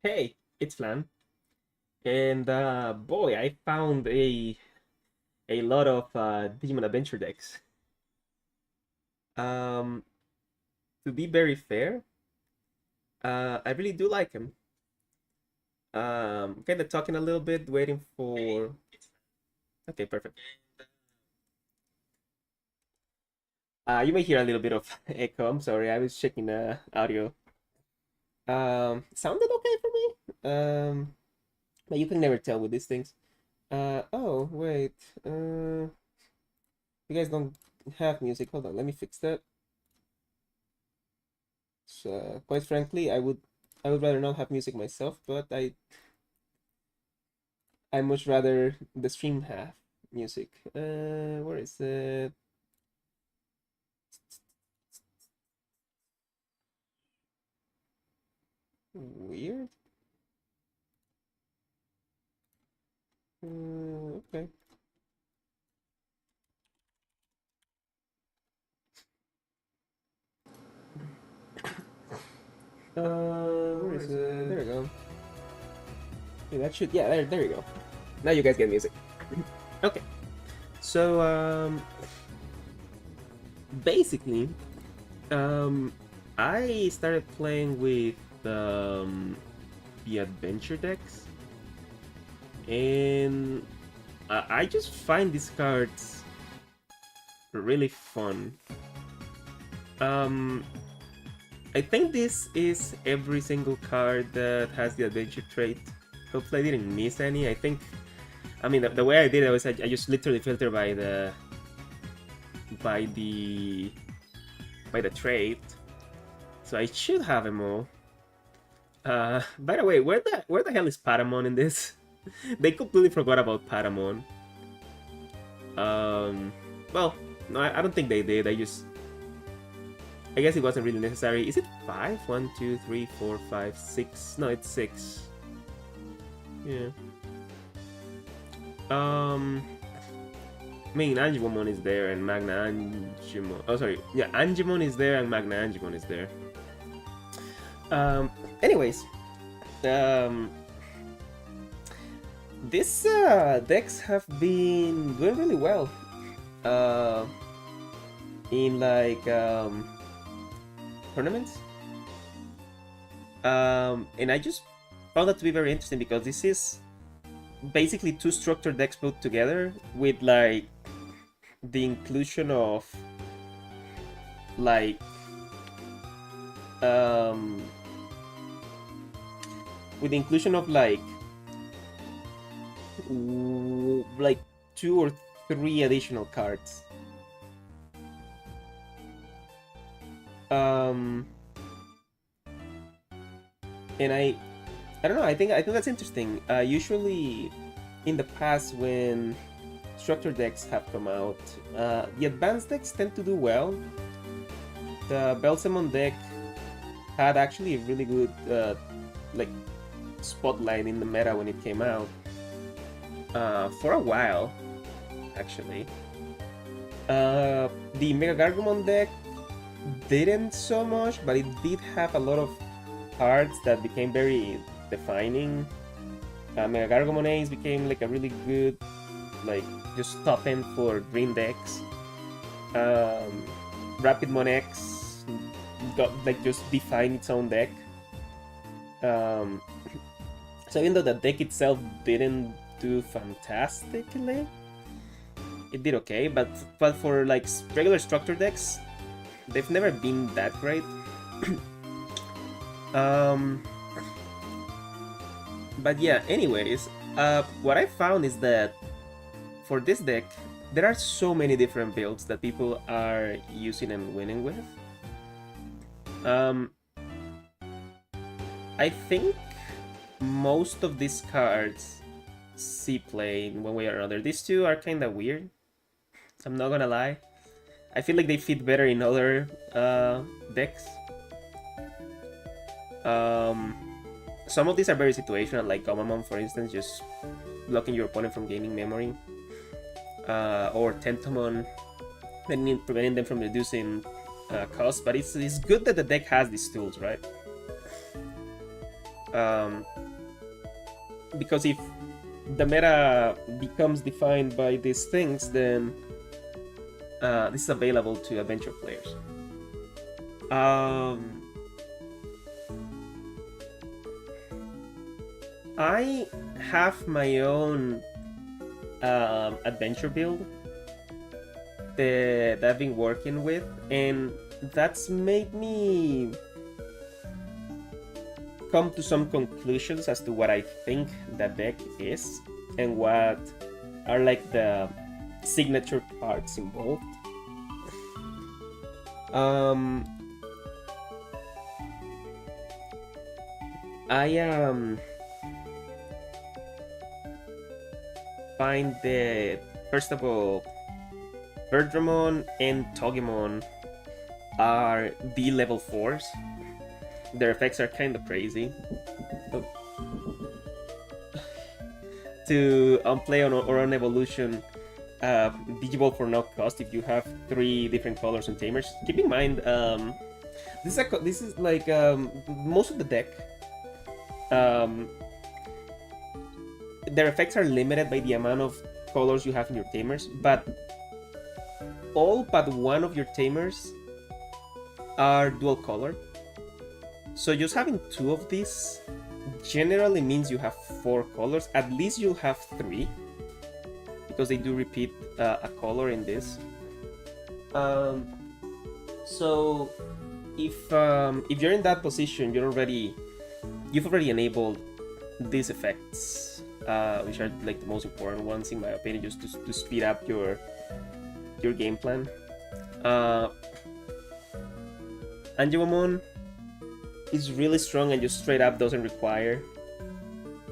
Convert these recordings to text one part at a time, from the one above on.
Hey, it's Flan, and boy, I found a lot of Digimon Adventure decks. Um, to be very fair, I really do like them. Kind of talking a little bit, waiting for. Okay, perfect. You may hear a little bit of echo. I'm sorry, I was checking audio. Sounded okay for me. But you can never tell with these things. Oh wait. You guys don't have music. Hold on, let me fix that. So, quite frankly, I would rather not have music myself, but I much rather the stream have music. Where is it? Weird. Okay. Where is it? There we go. Yeah, that should. Yeah, there you go. Now you guys get music. Okay. So basically, um, I started playing with the adventure decks, and I just find these cards really fun. Um, I think this is every single card that has the adventure trait. Hopefully, I didn't miss any. I mean, the way I did it was I just literally filter by the by the trait, so I should have them all. By the way, where the hell is Patamon in this? They completely forgot about Patamon. Um, well, no, I don't think they did. I guess it wasn't really necessary. Is it five? 1, 2, 3, 4, 5, 6? No, it's 6. Yeah. I mean, Angemon is there and Magna Angemon. Oh, sorry. Yeah, Angemon is there and Magna Angemon is there. Anyways, um, these decks have been doing really well. Uh, in like tournaments. And I just found that to be very interesting because this is basically two structured decks put together with like the inclusion of like um with the inclusion of like 2 or 3 additional cards. Um and I don't know, I think that's interesting. Usually in the past when structured decks have come out, the advanced decks tend to do well. The Belsemon deck had actually a really good like spotlight in the meta when it came out. For a while, actually. The Mega Gargomon deck didn't so much, but it did have a lot of cards that became very defining. Mega Gargomon Ace became like a really good, like just top end for green decks. Rapidmon X got like just defined its own deck. Um, so even though the deck itself didn't do fantastically, it did okay. But for like regular structure decks, they've never been that great. um, but yeah. Anyways, what I found is that for this deck, there are so many different builds that people are using and winning with. Um, I think most of these cards see play in one way or another. These two are kind of weird. I'm not gonna lie. I feel like they fit better in other decks. Um, some of these are very situational, like Gomamon, for instance, just blocking your opponent from gaining memory. Or Tentomon, preventing them from reducing cost. But it's good that the deck has these tools, right? Um, because if the meta becomes defined by these things, then this is available to adventure players. I have my own adventure build that I've been working with, and that's made me come to some conclusions as to what I think the deck is and what are like the signature parts involved. I find that, first of all, Birdramon and Togimon are D level 4s. Their effects are kind of crazy. To play on or on evolution, Digivolve for no cost if you have 3 different colors and tamers. Keep in mind, this is like most of the deck. Their effects are limited by the amount of colors you have in your tamers, but all but one of your tamers are dual color. So just having 2 of these generally means you have 4 colors. At least you'll have 3, because they do repeat a color in this. So if you're in that position, you've already enabled these effects, which are like the most important ones in my opinion, just to speed up your game plan. Angemon is really strong and just straight up doesn't require,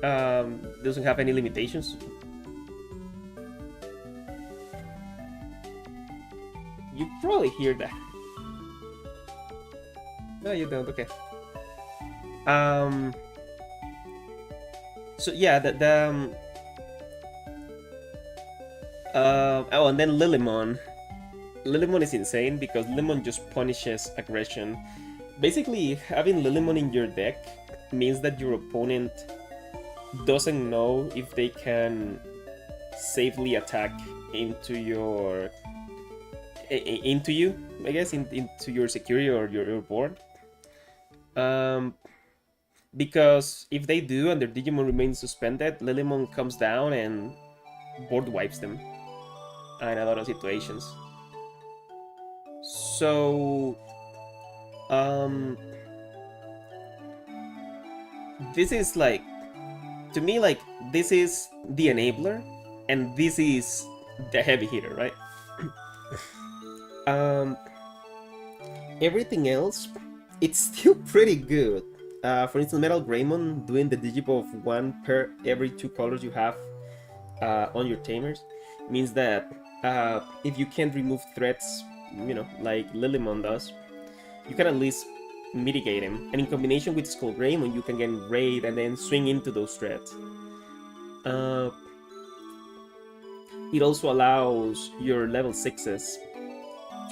doesn't have any limitations. You probably hear that. No, you don't. Okay. So yeah, oh, and then Lilymon. Lilymon is insane because Lilymon just punishes aggression. Basically, having Lilymon in your deck means that your opponent doesn't know if they can safely attack into you, I guess, into your security or your board. Because if they do and their Digimon remains suspended, Lilymon comes down and board wipes them in a lot of situations. So this is like, to me, like, this is the enabler and this is the heavy hitter, right? Everything else, it's still pretty good. For instance, Metal Greymon doing the Digivolve of 1 per every 2 colors you have on your tamers means that if you can't remove threats, like Lilymon does, you can at least mitigate him. And in combination with Skull Greymon, you can get raid and then swing into those threats. It also allows your level 6s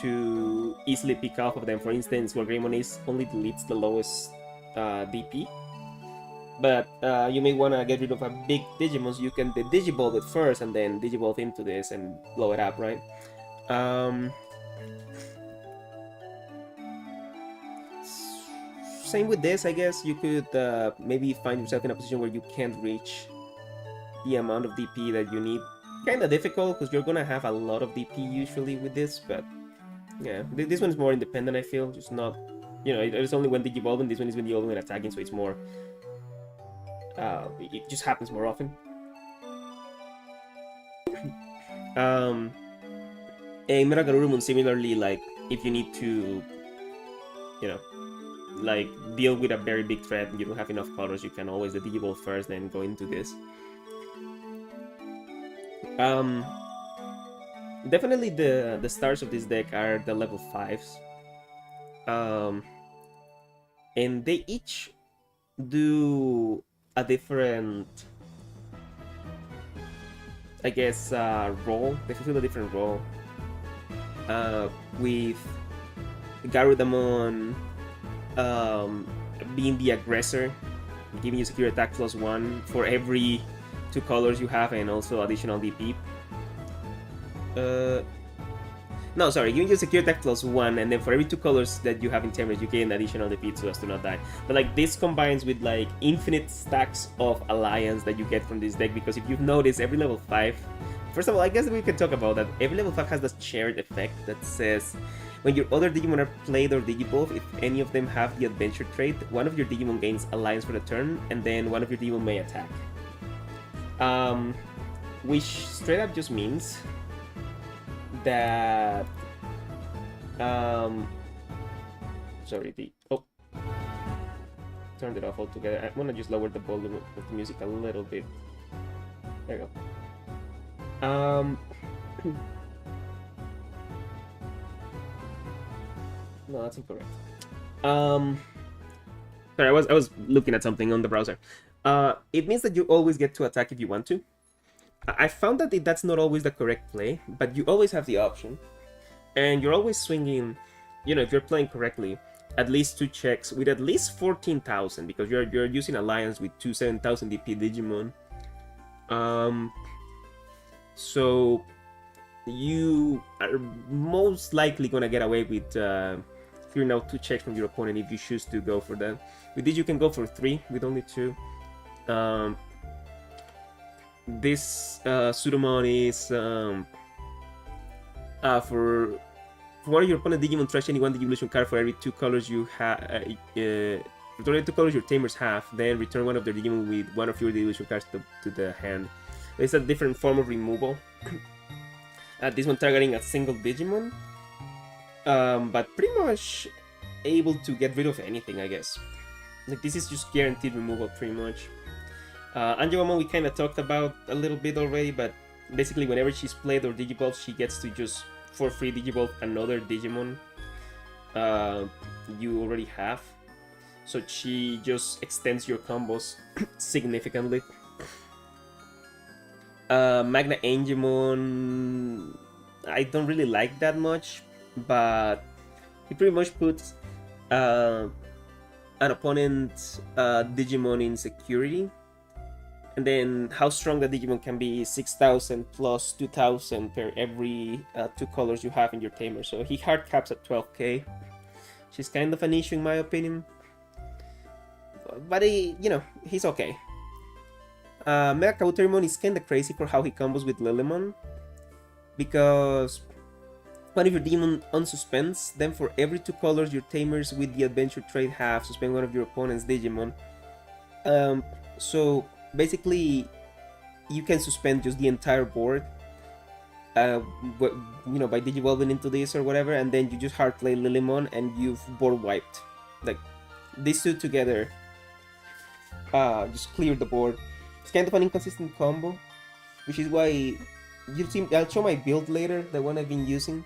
to easily pick off of them. For instance, Skull Greymon only deletes the lowest DP, but you may want to get rid of a big Digimon, so you can Digivolve it first and then Digivolve into this and blow it up, right? Same with this, I guess. You could maybe find yourself in a position where you can't reach the amount of DP that you need. Kind of difficult because you're gonna have a lot of DP usually with this, but yeah, this one's more independent, I feel. Just not, it's only when Digivolving. This one is when the other one attacking, so it's more. It just happens more often. And Metagarurumon, similarly, like, if you need to, like, deal with a very big threat and you don't have enough colors, you can always Digivolve first, then go into this. Definitely the stars of this deck are the level 5s. And they each do a different, I guess, role. They fulfill a different role. With Garudamon being the aggressor giving you secure attack +1 for every 2 colors you have, and also additional DP. No, sorry, giving you secure attack +1, and then for every 2 colors that you have in Tamers, you gain additional DP so as to not die. But like this combines with like infinite stacks of alliance that you get from this deck, because if you've noticed, every level 5, first of all, I guess we can talk about that. Every level 5 has this shared effect that says when your other Digimon are played or Digivolve, if any of them have the adventure trait, one of your Digimon gains alliance for the turn, and then one of your Digimon may attack. Which straight up just means that sorry, turned it off altogether. I want to just lower the volume of the music a little bit. There you go. No, that's incorrect. Sorry, I was looking at something on the browser. It means that you always get to attack if you want to. I found that that's not always the correct play, but you always have the option. And you're always swinging, you know, if you're playing correctly, at least 2 checks with at least 14,000, because you're using alliance with 2 7,000 DP Digimon. So you are most likely gonna get away with clearing out 2 checks from your opponent if you choose to go for that. With this, you can go for 3 with only 2. This Pseudomon is for one of your opponent Digimon trash any one Digivolution card for every 2 colors you have. For every 2 colors your Tamers have, then return one of their Digimon with one of your Digivolution cards to the hand. It's a different form of removal. This one targeting a single Digimon, but pretty much able to get rid of anything, I guess. Like, this is just guaranteed removal, pretty much. Angelomon we kind of talked about a little bit already, but basically whenever she's played or Digivolve, she gets to just for free Digivolve another Digimon you already have. So she just extends your combos significantly. Magna Angemon, I don't really like that much, but he pretty much puts an opponent Digimon in security. And then how strong the Digimon can be is 6,000 plus 2,000 per every 2 colors you have in your Tamer. So he hard caps at 12k. She's kind of an issue in my opinion. But he's okay. Mega Kauterimon is kinda crazy for how he combos with Lilymon. Because one of your Digimon unsuspends, then for every 2 colors your Tamers with the adventure trait have, suspend one of your opponent's Digimon. So basically you can suspend just the entire board by digivolving into this or whatever, and then you just hard play Lilymon and you've board wiped. Like, these 2 together just clear the board. It's kind of an inconsistent combo, which is why I'll show my build later, the one I've been using.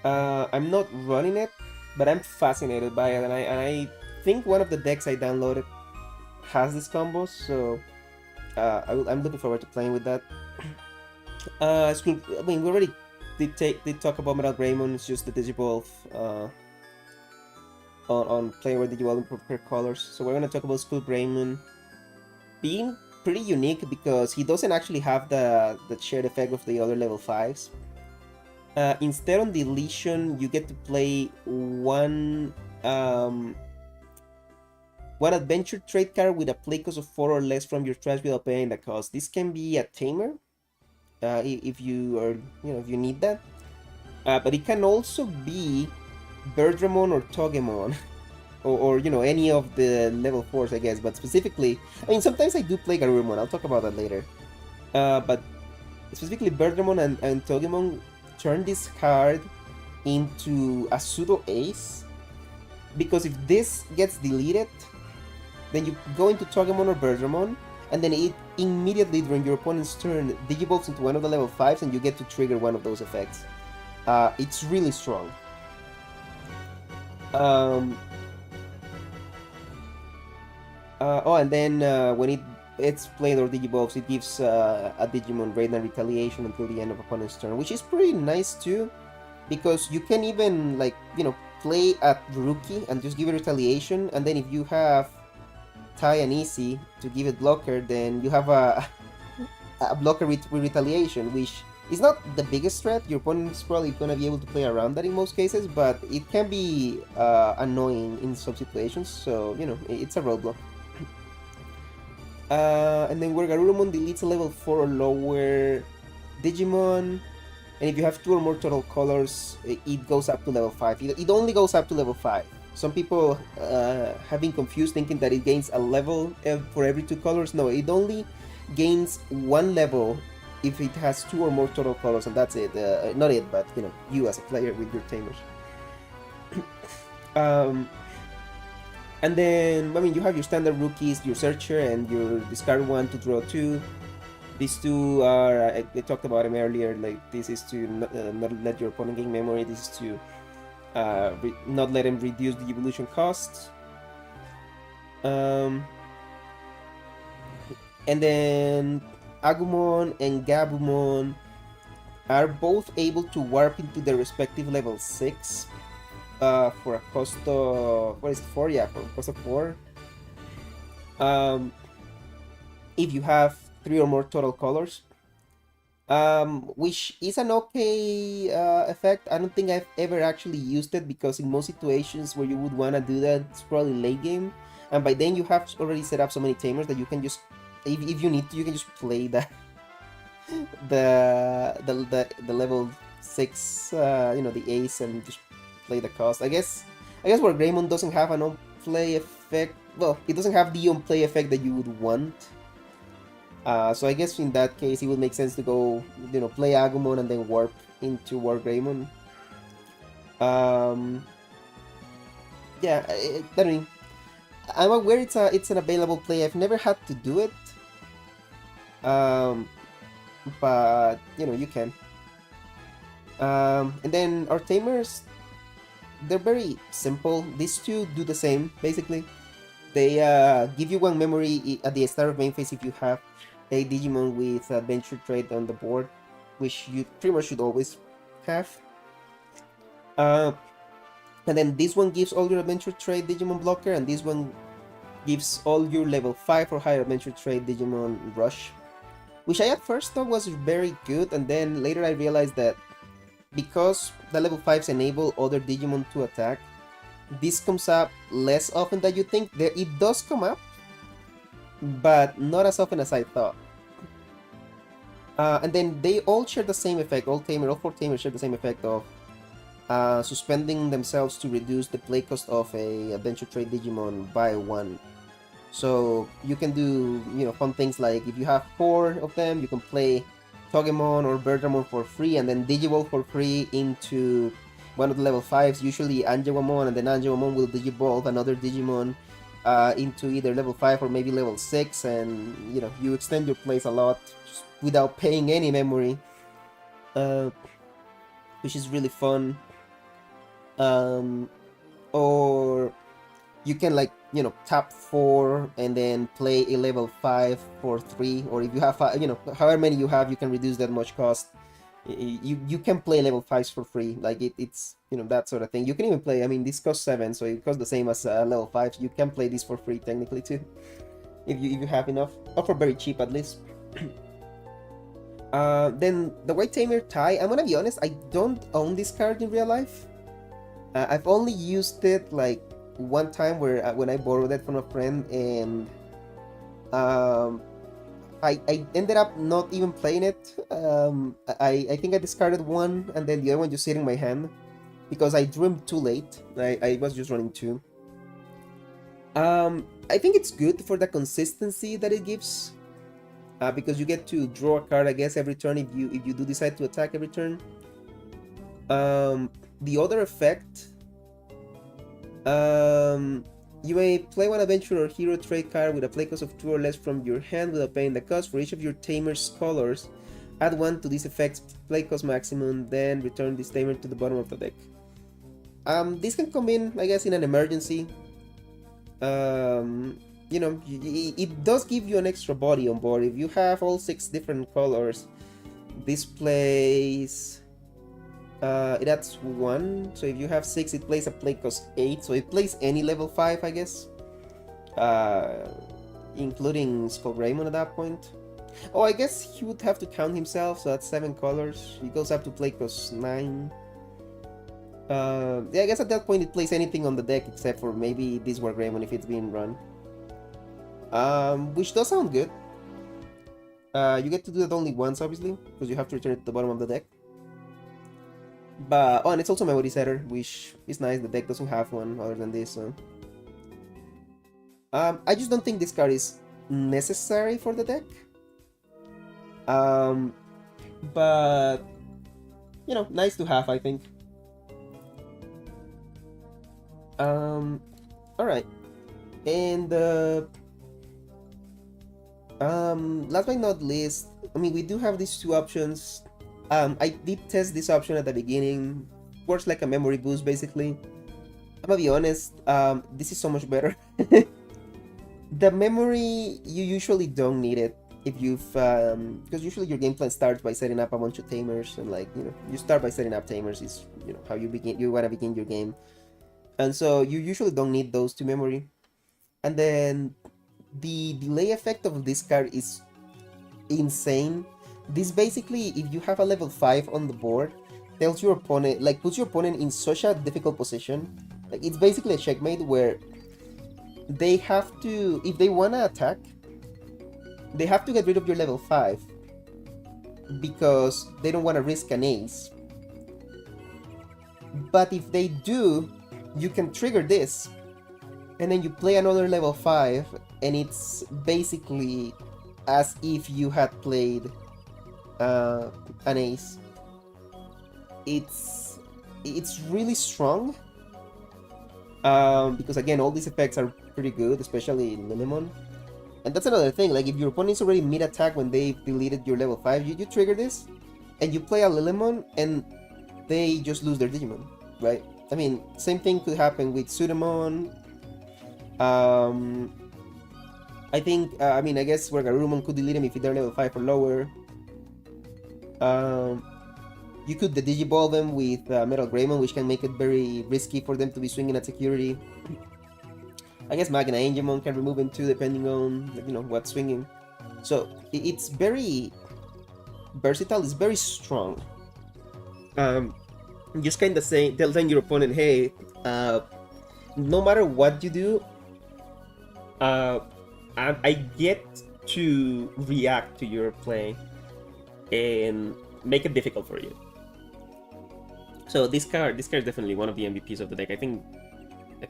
I'm not running it, but I'm fascinated by it, and I think one of the decks I downloaded has this combo, so I'm looking forward to playing with that. We already did talk about Metal Greymon. It's just the Digivolve on player with Digivolve per colors. So we're gonna talk about Skull Greymon being pretty unique because he doesn't actually have the shared effect of the other level 5s. Instead, on deletion, you get to play one adventure trait card with a play cost of 4 or less from your trash without paying the cost. This can be a Tamer, if you need that. But it can also be Birdramon or Togemon, or any of the level 4s, I guess. But specifically, sometimes I do play Garurumon. I'll talk about that later. But specifically, Birdramon and Togemon turn this card into a pseudo ace, because if this gets deleted, then you go into Togemon or Birdramon, and then it immediately during your opponent's turn digivolves into one of the level 5s, and you get to trigger one of those effects. It's really strong. And then when it's played or digivolves, it gives a Digimon Radiant Retaliation until the end of opponent's turn, which is pretty nice too, because you can even play at rookie and just give it retaliation, and then if you have tie and easy to give it blocker, then you have a blocker with retaliation, which is not the biggest threat. Your opponent is probably gonna be able to play around that in most cases, but it can be annoying in some situations. So you know, it's a roadblock. And then where Garurumon deletes a level 4 or lower Digimon, and if you have 2 or more total colors, it goes up to level 5. It only goes up to level 5. Some people have been confused thinking that it gains a level for every 2 colors. No, it only gains 1 level if it has 2 or more total colors, and that's it. Not it, but you know, you as a player with your tamers. And then, I mean, you have your standard rookies, your searcher, and your discard 1 to draw 2. These two are, I talked about them earlier, like this is to not let your opponent gain memory, this is to not let him reduce the evolution cost. And then Agumon and Gabumon are both able to warp into their respective level 6 for a cost of, what is it, 4? Yeah, for a cost of 4. If you have 3 or more total colors, which is an okay effect. I don't think I've ever actually used it, because in most situations where you would want to do that, it's probably late game, and by then you have already set up so many tamers that you can just, if you need to, you can just play the level 6, you know, the ace, and just play the cost. I guess where Greymon doesn't have an on-play effect, well, it doesn't have the on-play effect that you would want. So I guess in that case, it would make sense to go, you know, play Agumon and then warp into War Greymon. Yeah, I mean, I'm aware it's an available play. I've never had to do it, but you know, you can. And then our tamers, they're very simple. These two do the same basically. They give you 1 memory at the start of main phase if you have a Digimon with adventure trait on the board, which you pretty much should always have. And then this one gives all your adventure trait Digimon blocker, and this one gives all your level 5 or higher adventure trait Digimon rush, which I at first thought was very good, and then later I realized that because the level 5s enable other Digimon to attack, this comes up less often than you think. It does come up, but not as often as I thought. And then they all share the same effect. All 4 tamers share the same effect of suspending themselves to reduce the play cost of a adventure trait Digimon by 1. So you can do, you know, fun things like, if you have 4 of them, you can play Togemon or Bertramon for free, and then Digivolve for free into one of the level 5s, usually Angewamon, and then Angewamon will Digivolve another Digimon into either level 5 or maybe level 6, and you know, you extend your plays a lot just without paying any memory, which is really fun. Or you can, like, you know, tap 4 and then play a level 5 for 3, or if you have, you know, however many you have, you can reduce that much cost. You can play level 5s for free, like it's, you know, that sort of thing. You can even play, I mean, this costs 7, so it costs the same as level 5. You can play this for free technically too, if you have enough, or for very cheap at least. Then the White Tamer Tai, I'm gonna be honest, I don't own this card in real life. I've only used it like one time, where when I borrowed it from a friend, and I ended up not even playing it. I think I discarded 1, and then the other one just sitting in my hand, because I drew him too late. I was just running 2. I think it's good for the consistency that it gives, because you get to draw a card, I guess, every turn if you do decide to attack every turn. The other effect, you may play 1 adventure or hero trait card with a play cost of 2 or less from your hand without paying the cost. For each of your tamer's colors, add 1 to this effect's play cost maximum, then return this tamer to the bottom of the deck. This can come in, I guess, in an emergency. You know, it does give you an extra body on board. If you have all 6 different colors, this plays, it adds 1, so if you have 6, it plays a play cost 8, so it plays any level 5, I guess. including Skull Raymond at that point. Oh, I guess he would have to count himself, so that's 7 colors. He goes up to play cost 9. Yeah, I guess at that point it plays anything on the deck except for maybe this War Greymon if it's being run. Which does sound good. You get to do it only once, obviously, because you have to return it to the bottom of the deck. But, oh, and it's also memory setter, which is nice. The deck doesn't have one other than this, so... I just don't think this card is necessary for the deck. But, you know, nice to have, I think. Alright. And, last but not least, I mean, we do have these two options. I did test this option at the beginning. Works like a memory boost, basically. I'm gonna be honest, this is so much better. The memory, you usually don't need it if you've, because usually your game plan starts by setting up a bunch of tamers, and like, you know, you start by setting up tamers is, you know, how you wanna begin your game. And so you usually don't need those to memory. And then the delay effect of this card is insane. This basically, if you have a level 5 on the board, tells your opponent, like puts your opponent in such a difficult position. Like it's basically a checkmate where they have to, if they wanna attack, they have to get rid of your level 5 because they don't want to risk an ace. But if they do, you can trigger this and then you play another level 5 and it's basically as if you had played an ace. It's really strong because again all these effects are pretty good, especially in Lilimon. And that's another thing, like if your opponent's already mid-attack when they deleted your level 5, you trigger this and you play a Lilimon and they just lose their Digimon, right? I mean, same thing could happen with Sudamon. I think, I mean, I guess Garurumon could delete him if they're level 5 or lower. You could Digivolve them with Metal Greymon, which can make it very risky for them to be swinging at security. I guess Magna Angemon can remove him too, depending on, you know, what's swinging. So it's very versatile. It's very strong. Just kind of telling your opponent, hey, no matter what you do, I get to react to your play and make it difficult for you. So this card is definitely one of the MVPs of the deck. I think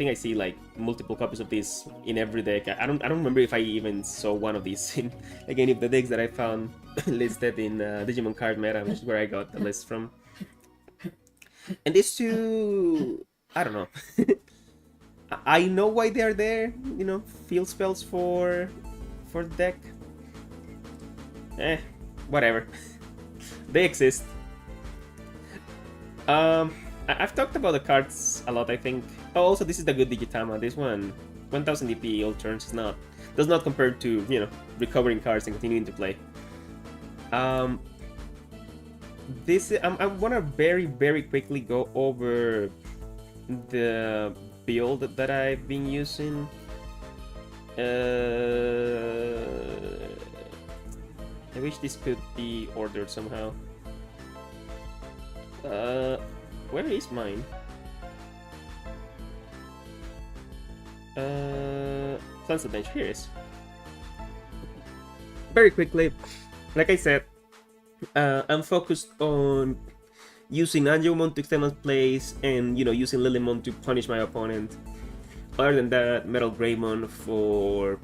I see like multiple copies of this in every deck. I don't remember if I even saw one of these in like any of the decks that I found listed in Digimon Card Meta, which is where I got the list from. And these two, I don't know. I know why they're there. You know, field spells for the deck. Whatever. They exist. I've talked about the cards a lot, I think. Oh, also this is the good Digitama. This one, 1000 DP all turns does not compare to, you know, recovering cards and continuing to play. I wanna very quickly go over the build that I've been using. I wish this could be ordered somehow. Where is mine? Flan's Adventure, here it is. Very quickly, like I said, I'm focused on using Angemon to extend my plays and, you know, using Lilimon to punish my opponent. Other than that, Metal Greymon for,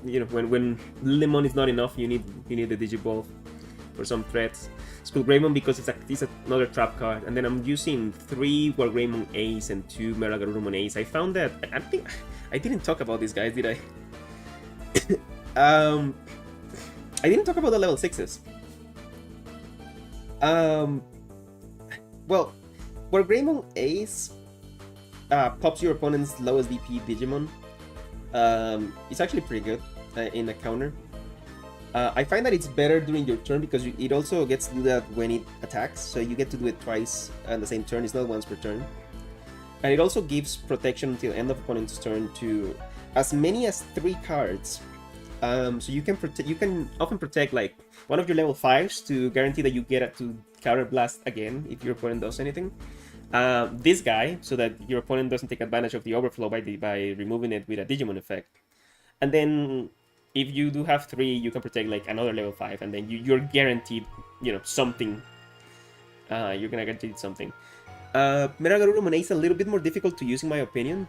you know, when Lilimon is not enough, you need the Digivolve for some threats. Skull Greymon because it's another trap card, and then I'm using 3 War Greymon Ace and 2 Metal Garurumon Ace. I found that I think I didn't talk about these guys, did I? I didn't talk about the level 6s. Well, War Greymon Ace pops your opponent's lowest DP Digimon. It's actually pretty good in a counter. I find that it's better during your turn because it also gets to do that when it attacks, so you get to do it twice on the same turn. It's not once per turn. And it also gives protection until end of opponent's turn to as many as 3 cards So you can protect. You can often protect like one of your level 5s to guarantee that you get it to counter blast again if your opponent does anything. This guy, so that your opponent doesn't take advantage of the overflow by removing it with a Digimon effect. And then if you do have 3, you can protect like another level 5, and then you're guaranteed, something. You're gonna guarantee something. Metagaruru Monet is a little bit more difficult to use in my opinion.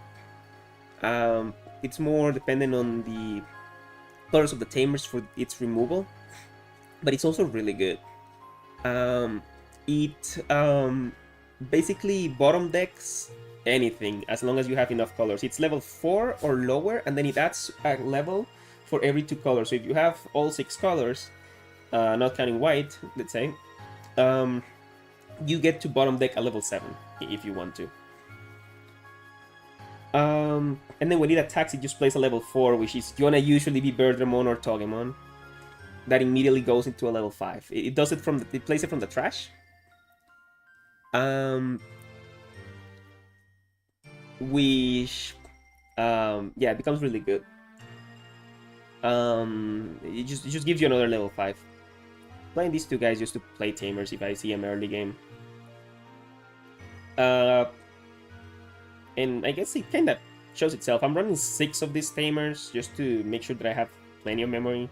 It's more dependent on the colors of the tamers for its removal, but it's also really good. It basically bottom decks anything as long as you have enough colors. It's level 4 or lower, and then it adds a level for every 2 colors. So if you have all 6 colors, not counting white, let's say, you get to bottom deck a level 7 if you want to. And then when it attacks, it just plays a level 4, which is gonna usually be Birdramon or Togemon. That immediately goes into a level 5. It does it from it plays it from the trash. Which yeah, it becomes really good. It just gives you another level 5. Playing these two guys just to play tamers if I see them early game. And I guess it kind of shows itself. I'm running 6 of these tamers just to make sure that I have plenty of memory.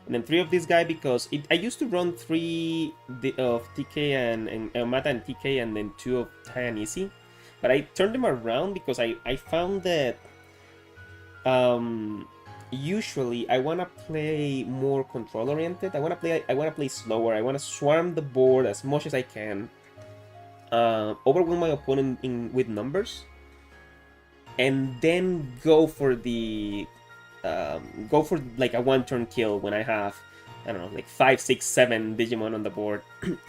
And then 3 of this guy because I used to run 3 of TK and Mata and TK and then 2 of Tai and Easy. But I turned them around because I found that usually I want to play more control oriented. I want to play slower. I want to swarm the board as much as I can. Overwhelm my opponent with numbers. And then go for the like a 1-turn kill when I have, I don't know, like 5, 6, 7 Digimon on the board.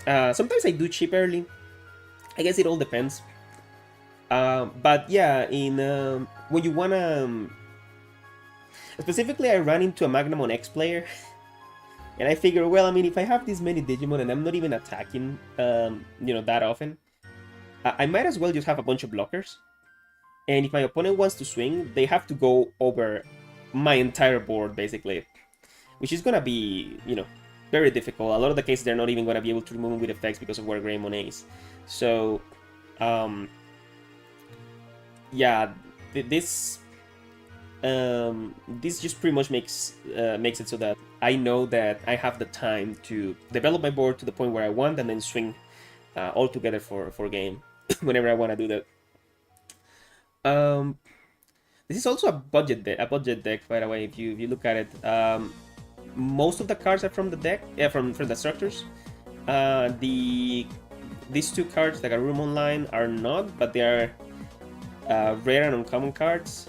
Sometimes I do chip early. I guess it all depends. But yeah, in when you wanna, specifically, I ran into a Magnamon X player, and I figure, well, I mean, if I have this many Digimon and I'm not even attacking, that often, I might as well just have a bunch of blockers. And if my opponent wants to swing, they have to go over my entire board, basically. Which is gonna be, very difficult. A lot of the cases, they're not even gonna be able to remove them with effects because of where Greymon is. So, yeah, this just pretty much makes it so that I know that I have the time to develop my board to the point where I want, and then swing all together for game whenever I want to do that. This is also a budget deck, by the way. If you look at it, most of the cards are from the deck, from the structures. These 2 cards, the Garurumon line, are not, but they are rare and uncommon cards.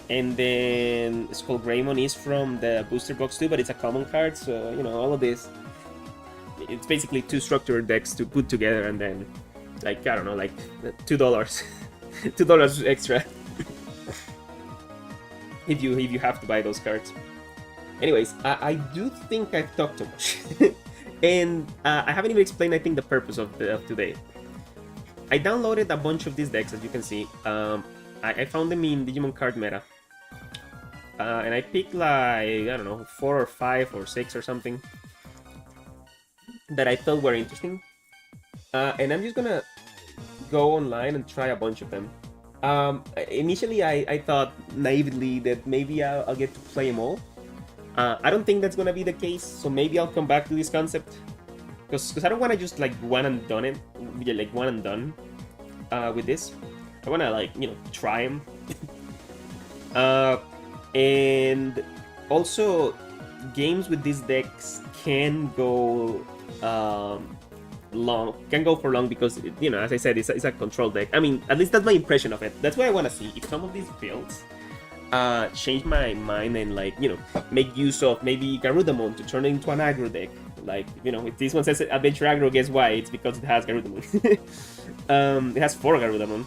And then Skull Greymon is from the booster box too, but it's a common card. So all of this, it's basically 2 structured decks to put together, and then like I don't know, like $2. $2 extra if you have to buy those cards. Anyways, I do think I've talked too much, and I haven't even explained, I think, the purpose of today. I downloaded a bunch of these decks, as you can see. I found them in Digimon Card Meta, and I picked like, I don't know, 4 or 5 or 6 or something that I thought were interesting, and I'm just gonna go online and try a bunch of them. Initially, I thought naively that maybe I'll get to play them all. I don't think that's gonna be the case, so maybe I'll come back to this concept, because I don't want to just like one and done it, like one and done with this. I want to like try them. And also, games with these decks can go for long because as I said, it's a control deck. I mean, at least that's my impression of it. That's what I want to see. If some of these builds change my mind and like make use of maybe Garudamon to turn it into an aggro deck. Like if this one says Adventure Aggro, guess why? It's because it has Garudamon. It has 4 Garudamon.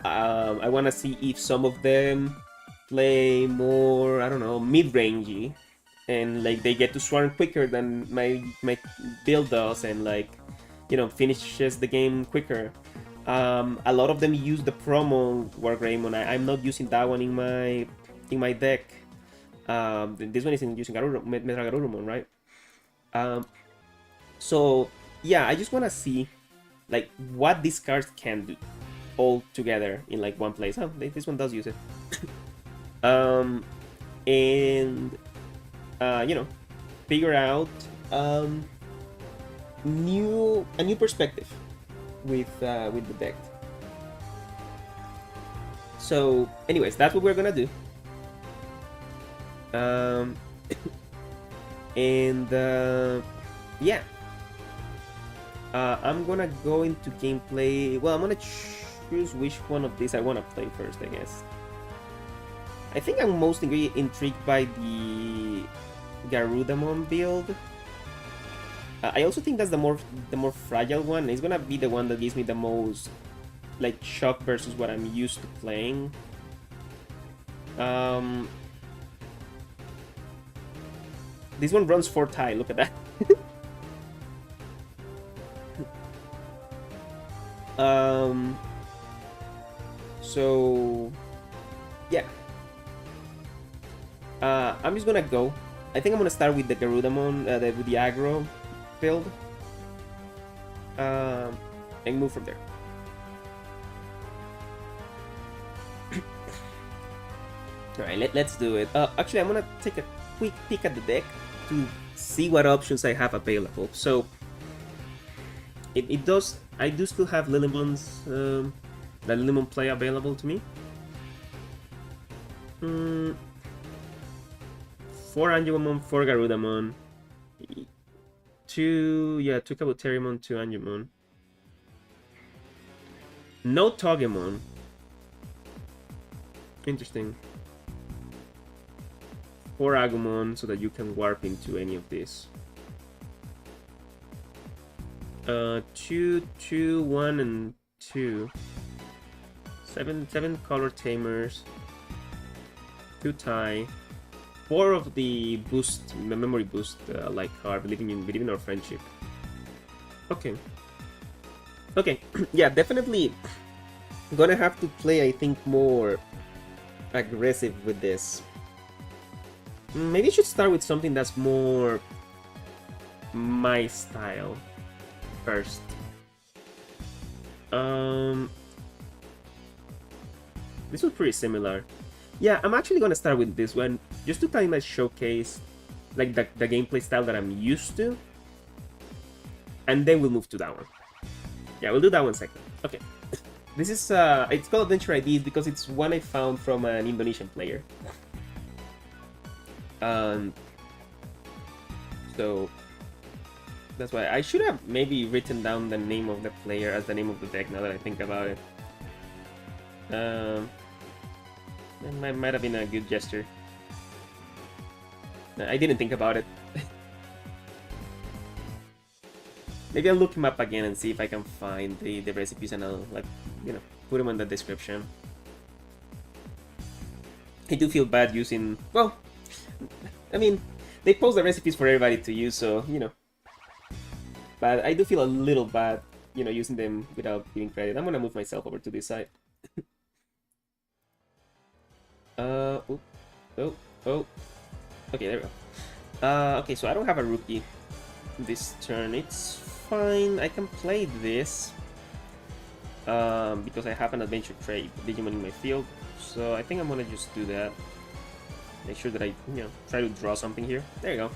I want to see if some of them play more, I don't know, mid-rangey, and like they get to swarm quicker than my build does, and like finishes the game quicker. A lot of them use the promo Wargreymon. I'm not using that one in my deck. This one isn't using Metal Garurumon, right? So yeah, I just wanna see like what these cards can do all together in like one place. Oh, this one does use it. And you know, figure out a new perspective with the deck. So, anyways, that's what we're gonna do. And yeah, I'm gonna go into gameplay. Well, I'm gonna choose which one of these I wanna play first, I guess. I think I'm most intrigued by the Garudamon build. I also think that's the more fragile one. It's gonna be the one that gives me the most like shock versus what I'm used to playing. This one runs 4 tie. Look at that. So yeah. I'm just gonna go. I think I'm gonna start with the Garudamon, with the aggro build, and move from there. All right, let's do it. Actually, I'm gonna take a quick peek at the deck to see what options I have available. So I do still have Lilymon's the Lilymon play available to me. 4 Angemon, 4 Garudamon, 2 Kabuterimon, 2 Angemon. No Togemon. Interesting. 4 Agumon so that you can warp into any of these. 2, 2, 1, and 2. 7 color tamers. 2 tie. 4 of the boost, memory boost, like card, believing in our friendship. Okay. Okay, yeah, definitely gonna have to play, I think, more aggressive with this. Maybe I should start with something that's more my style first. This was pretty similar. Yeah, I'm actually gonna start with this one, just to kind of showcase like the gameplay style that I'm used to. And then we'll move to that one. Yeah, we'll do that one second. Okay. This is, it's called Adventure IDs because it's one I found from an Indonesian player. So that's why I should have maybe written down the name of the player as the name of the deck now that I think about it. That might have been a good gesture. I didn't think about it. Maybe I'll look him up again and see if I can find the recipes, and I'll, like, you know, put them in the description. I do feel bad using, well, I mean, they post the recipes for everybody to use, so, you know. But I do feel a little bad, you know, using them without giving credit. I'm gonna move myself over to this side. Oh. Okay, there we go. Okay, so I don't have a rookie this turn. It's fine. I can play this. Because I have an adventure trait Digimon in my field. So I think I'm gonna just do that. Make sure that I, you know, try to draw something here. There you go.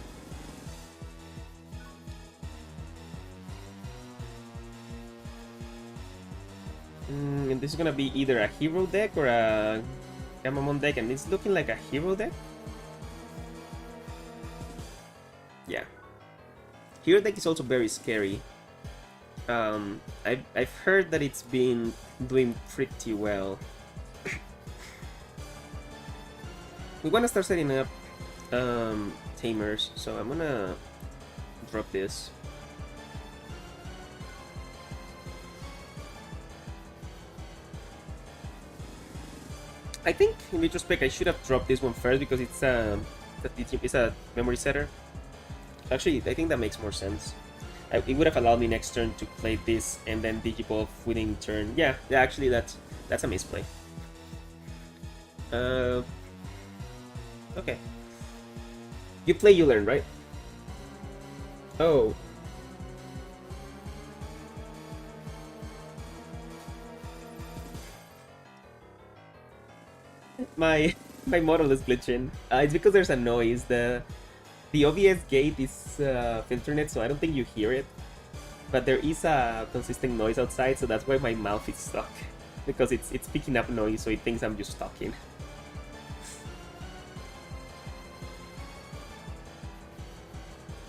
And this is gonna be either a hero deck or a Gamamon deck, and it's looking like a hero deck. Yeah. Hero deck is also very scary. I've heard that it's been doing pretty well. We want to start setting up tamers, so I'm gonna drop this. I think in retrospect I should have dropped this one first because it's a memory setter. Actually, I think that makes more sense. it would have allowed me next turn to play this and then Digivolve within turn. Yeah, actually that's a misplay. Okay. You play, you learn, right? Oh. My model is glitching. It's because there's a noise. The OBS gate is filternet, so I don't think you hear it. But there is a consistent noise outside, so that's why my mouth is stuck. Because it's picking up noise, so it thinks I'm just talking.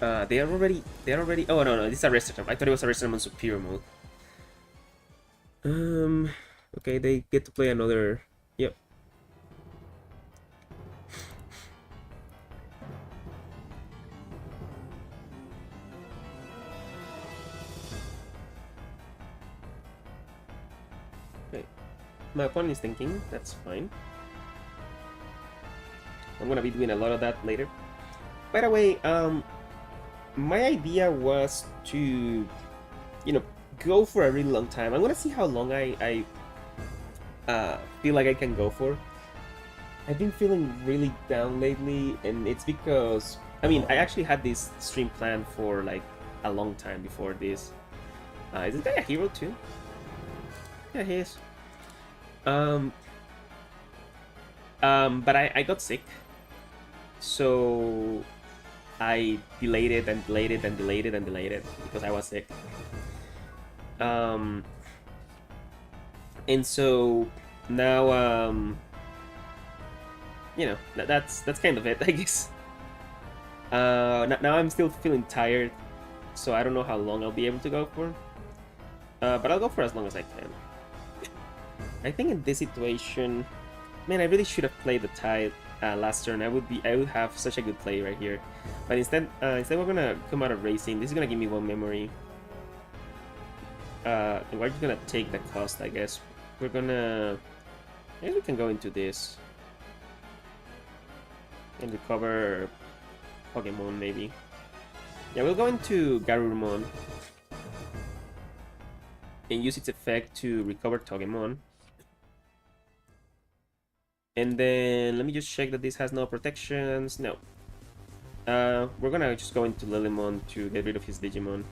They are already. Oh no, this is a rest I thought it was a rest on superior mode. Okay, they get to play another. Yep. Okay, my opponent is thinking. That's fine. I'm gonna be doing a lot of that later. By the way, my idea was to, go for a really long time. I'm gonna see how long I feel like I can go for. I've been feeling really down lately, and it's because I actually had this stream planned for like a long time before this. Is this guy a hero too? Yeah, he is. But I got sick, so I delayed it and delayed it and delayed it and delayed it because I was sick. And so now, that's kind of it, I guess. Now I'm still feeling tired, so I don't know how long I'll be able to go for. But I'll go for as long as I can. I think in this situation, man, I really should have played the Tide last turn. I would have such a good play right here. But instead we're gonna come out of racing. This is gonna give me 1 memory. We're just gonna take the cost, I guess. I guess we can go into this and recover Pokemon, maybe. Yeah, we'll go into Garurumon and use its effect to recover Togemon. And then let me just check that this has no protections. No. We're gonna just go into Lilymon to get rid of his Digimon.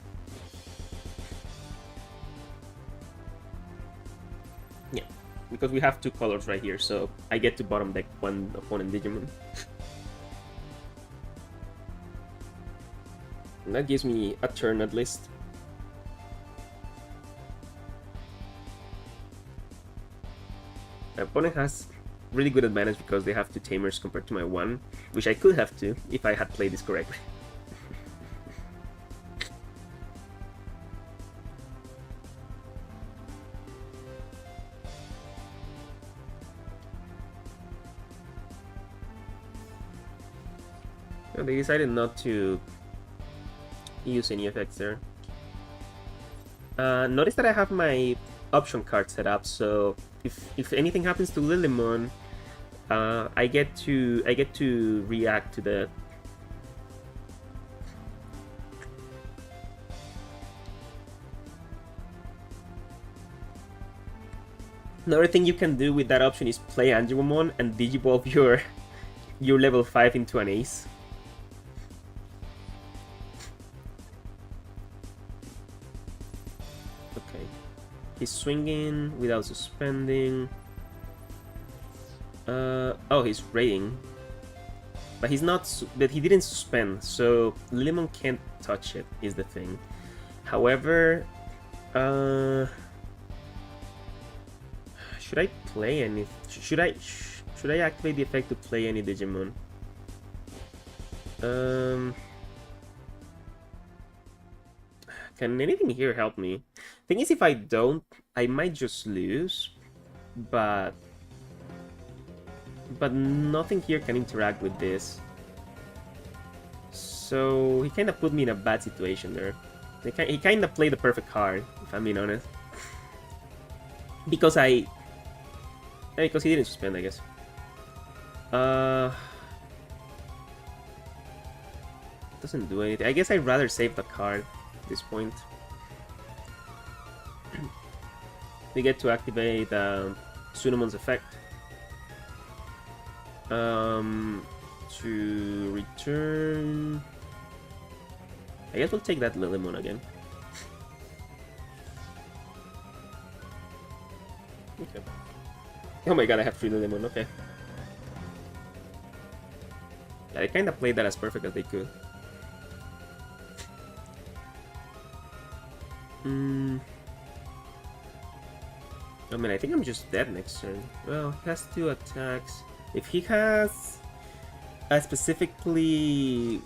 Yeah, because we have 2 colors right here, so I get to bottom deck 1 opponent Digimon. And that gives me a turn at least. My opponent has really good advantage because they have 2 tamers compared to my 1, which I could have 2 if I had played this correctly. No, they decided not to use any effects there. Notice that I have my option card set up, so if anything happens to Lilymon, I get to react to that. Another thing you can do with that option is play Angemon and Digivolve your level 5 into an ace. Okay, he's swinging without suspending. Oh, he's raiding, but he's not. But he didn't suspend, so Lilymon can't touch it. Is the thing. However, should I play any? Should I activate the effect to play any Digimon? Can anything here help me? Thing is, if I don't, I might just lose, but nothing here can interact with this. So he kind of put me in a bad situation there. He kind of played the perfect card, if I'm being honest. Because he didn't suspend, I guess. Doesn't do anything. I guess I'd rather save the card. this point. We get to activate Sunomon's effect. To return... I guess we'll take that Lilymon again. Okay. Oh my god, I have 3 Lilymon, okay. Yeah, they kinda played that as perfect as they could. I mean, I think I'm just dead next turn. Well, he has 2 attacks. If he has specifically,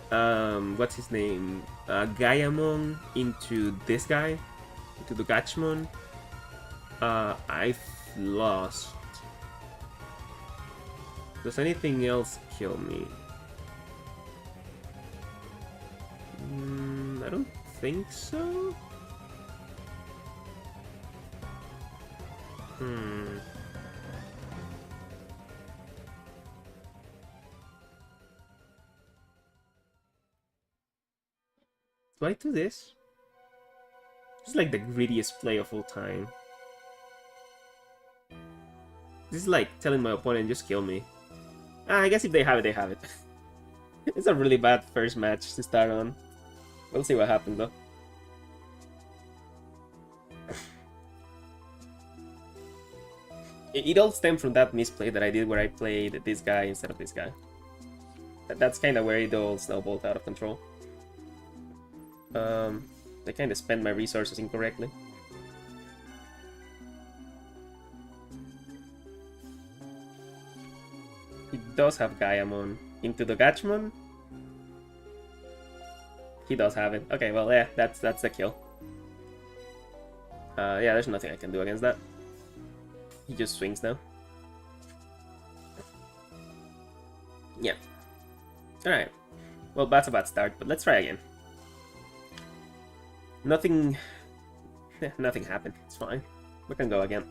what's his name? Gaiamon into this guy, into the Gachmon, I've lost. Does anything else kill me? I don't think so. Do I do this? This is like the greediest play of all time. This is like telling my opponent, just kill me. I guess if they have it, they have it. It's a really bad first match to start on. We'll see what happens though. It all stemmed from that misplay that I did where I played this guy instead of this guy. That's kind of where it all snowballed out of control. I kind of spent my resources incorrectly. He does have Gaiamon into the Gachmon. He does have it. Okay, well, yeah, that's the kill. Yeah, there's nothing I can do against that. He just swings now. Yeah. Alright. Well, that's a bad start, but let's try again. Nothing... nothing happened. It's fine. We can go again.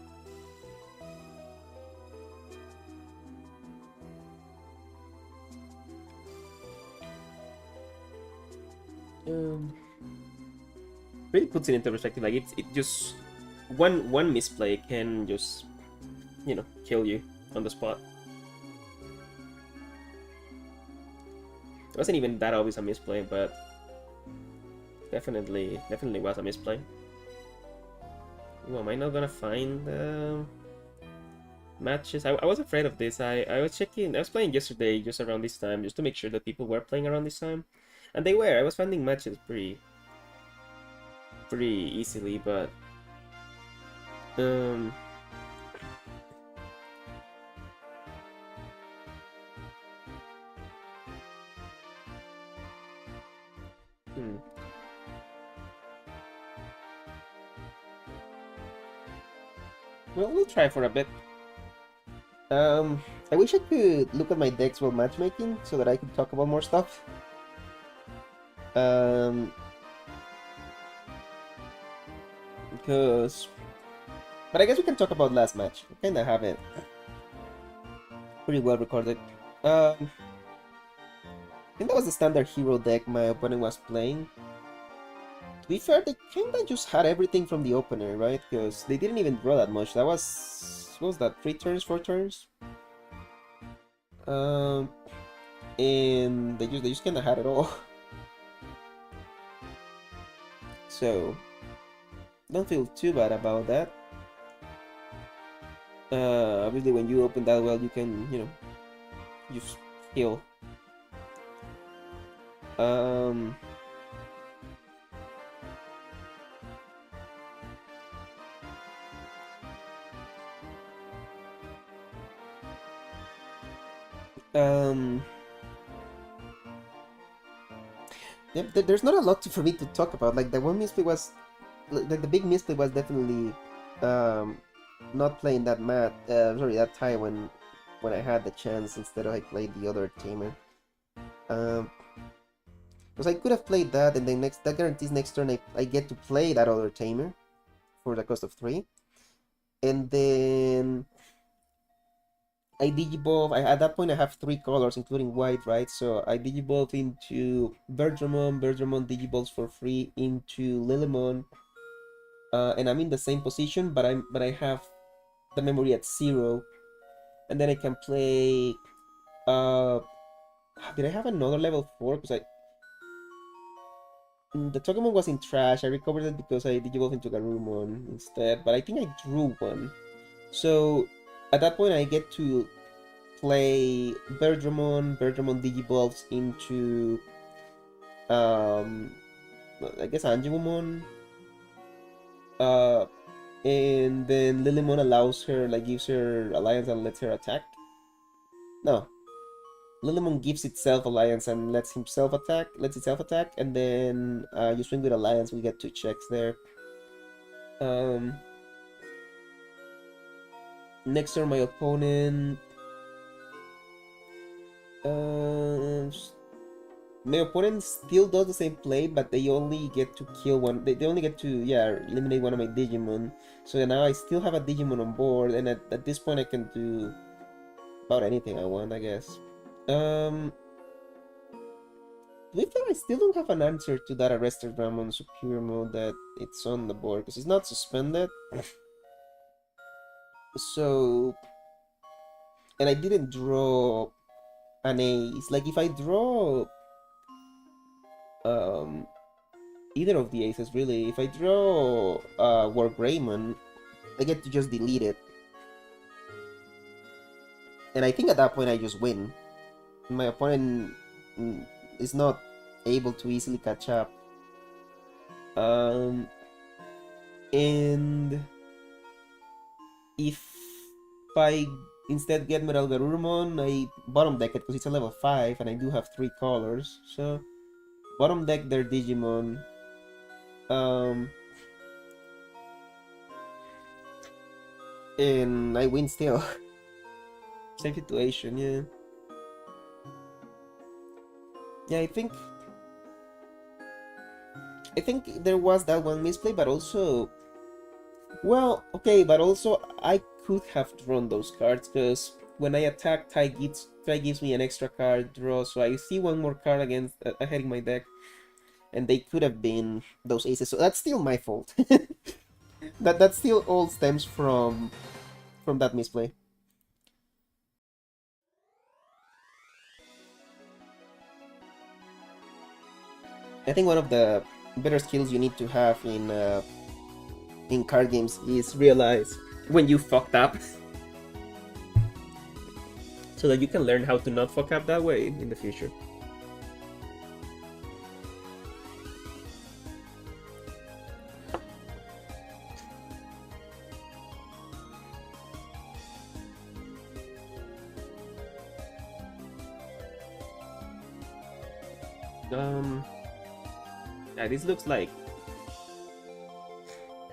Really puts it into perspective. Like it just one misplay can just, you know, kill you on the spot. It wasn't even that obvious a misplay, but definitely was a misplay. Ooh, am I not gonna find matches? I was afraid of this. I was checking. I was playing yesterday just around this time, just to make sure that people were playing around this time, and they were. I was finding matches pretty easily, but well, we'll try for a bit. I wish I could look at my decks while matchmaking so that I could talk about more stuff. But I guess we can talk about last match. We kinda have it pretty well recorded. I think that was the standard hero deck my opponent was playing. To be fair, they kinda just had everything from the opener, right? Because they didn't even draw that much. That was... what was that? 3 turns? 4 turns? And they just kinda had it all. So... don't feel too bad about that. Obviously when you open that well, you can, you know, just heal. Yeah, there's not a lot for me to talk about. Like, the one misplay was... like, the big misplay was definitely not playing that that tie when I had the chance instead of I played the other tamer. Because I could have played that, and then that guarantees next turn I get to play that other tamer for the cost of 3, and then I digivolve. At that point, I have 3 colors, including white, right? So I digivolve into Bergermon. Bergermon digivolves for free into Lilymon, and I'm in the same position, but I have the memory at 0, and then I can play. Uh, did I have another level 4? Because the Pokemon was in trash. I recovered it because I digivolved into Garurumon instead, but I think I drew one. So at that point, I get to play Bergermon. Bergermon digivolves into um, I guess Angemon. Uh, and then Lilymon allows her, like, gives her Alliance and lets her attack. No, Lilymon gives itself Alliance and lets itself attack, and then you swing with Alliance. We get 2 checks there. Um, Next turn, my opponent. Uh, my opponent still does the same play, but they only get to kill one. They only get to, yeah, eliminate one of my Digimon. So now I still have a Digimon on board, and at this point I can do about anything I want, I guess. Believe that I still don't have an answer to that Arrested Ramon Superior mode that it's on the board, because it's not suspended. So, and I didn't draw an ace. Like, if I draw um either of the aces, really, if I draw War Greymon, I get to just delete it. And I think at that point I just win. My opponent is not able to easily catch up. And if I instead get Metal Garurumon, I bottom deck it because it's a level 5 and I do have 3 colors. So bottom deck their Digimon. And I win still. Same situation, yeah. Yeah, I think there was that one misplay, but also, well, okay, but also I could have drawn those cards because when I attack, Ty gives me an extra card draw, so I see one more card against ahead in my deck, and they could have been those aces. So that's still my fault. That still all stems from that misplay. I think one of the better skills you need to have in card games is realize when you fucked up, so that you can learn how to not fuck up that way in the future. Yeah, this looks like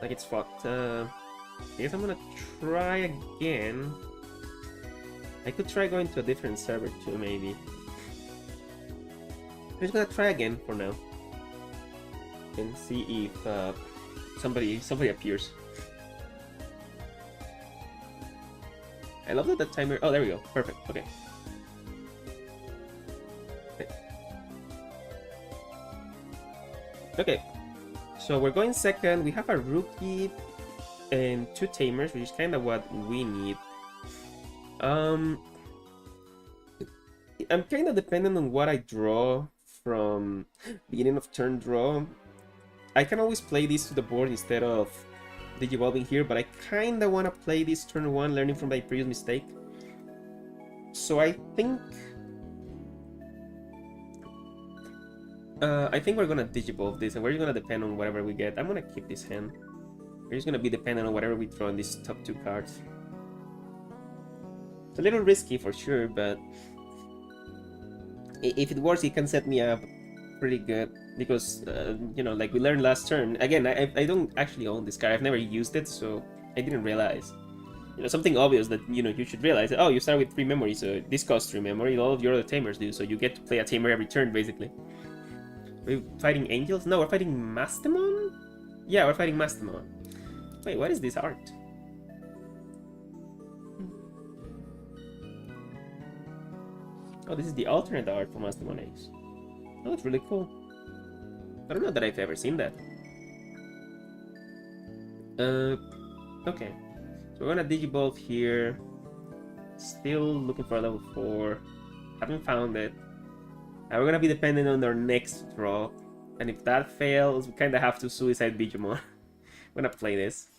it's fucked. I guess I'm gonna try again. I could try going to a different server too, maybe. I'm just gonna try again for now and see if somebody appears. I love that the timer. Oh, there we go. Perfect. Okay. Okay. So we're going second. We have a rookie and 2 tamers, which is kind of what we need. I'm kind of dependent on what I draw from beginning of turn draw. I can always play this to the board instead of digivolving here, but I kind of want to play this turn 1, learning from my previous mistake. So I think we're gonna digivolve this, and we're just gonna depend on whatever we get. I'm gonna keep this hand. We're just gonna be dependent on whatever we draw in these top 2 cards. It's a little risky for sure, but if it works, it can set me up pretty good. Because, you know, like we learned last turn. Again, I don't actually own this card. I've never used it, so I didn't realize. You know, something obvious that, you know, you should realize. Oh, you start with 3 memory, so this costs 3 memory. All of your other tamers do, so you get to play a tamer every turn, basically. We're fighting angels? No, we're fighting Mastemon? Yeah, we're fighting Mastemon. Wait, what is this art? Oh, this is the alternate art for Master Monets. Oh, it's really cool. I don't know that I've ever seen that. Okay. So we're gonna Digivolve here. Still looking for a level 4. Haven't found it. And we're gonna be dependent on our next draw. And if that fails, we kinda have to Suicide Digimon. I'm gonna play this.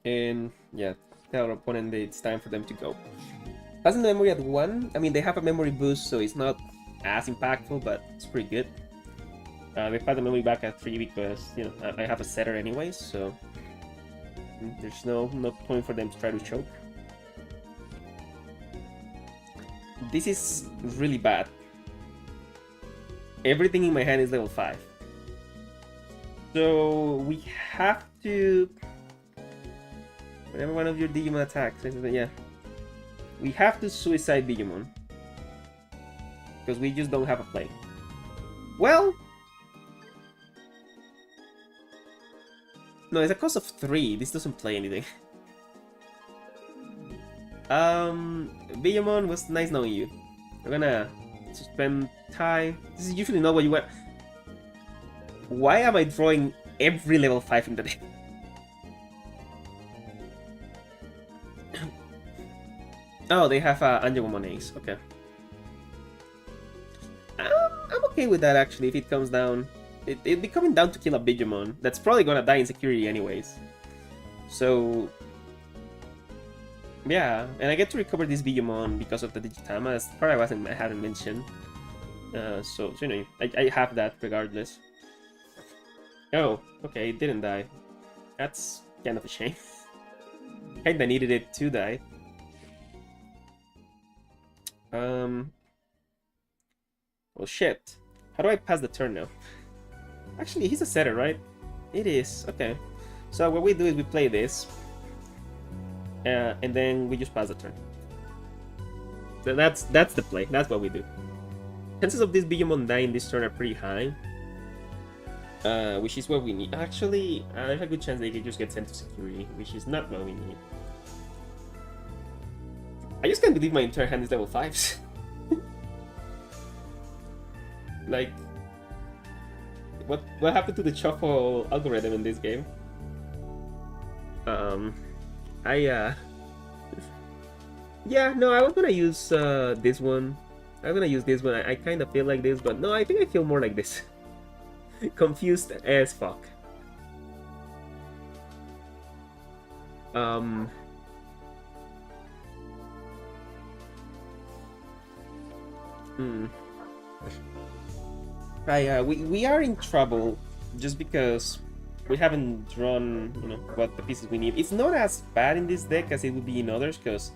And yeah, tell our opponent that it's time for them to go. Passing the memory at 1, I mean, they have a memory boost, so it's not as impactful, but it's pretty good. They pass the memory back at 3 because, you know, I have a setter anyways, so there's no point for them to try to choke. This is really bad. Everything in my hand is level 5. So we have to... Whenever one of your Digimon attacks, yeah. We have to Suicide Digimon. Because we just don't have a play. Well... No, it's a cost of 3. This doesn't play anything. Digimon, was nice knowing you. We're gonna suspend time. This is usually not what you want. Why am I drawing every level 5 in the deck? Oh, they have Angemon Ace. Okay. I'm okay with that actually. If it comes down, it'd be coming down to kill a Digimon. That's probably gonna die in security anyways. So yeah, and I get to recover this Digimon because of the Digitama. That's part I haven't mentioned. So you know, I have that regardless. Oh, okay, it didn't die. That's kind of a shame. Kinda needed it to die. Well, shit. How do I pass the turn now? Actually, he's a setter, right? It is. Okay. So what we do is we play this. And then we just pass the turn. So that's the play. That's what we do. Chances of this Digimon dying this turn are pretty high. Which is what we need. Actually, there's a good chance they could just get sent to security, which is not what we need. I just can't believe my entire hand is level 5s. Like, what happened to the shuffle algorithm in this game? Yeah, no, I was gonna use this one. I'm gonna use this one. I kind of feel like this, but no, I think I feel more like this. Confused as fuck. We are in trouble just because we haven't drawn, you know, what the pieces we need. It's not as bad in this deck as it would be in others, because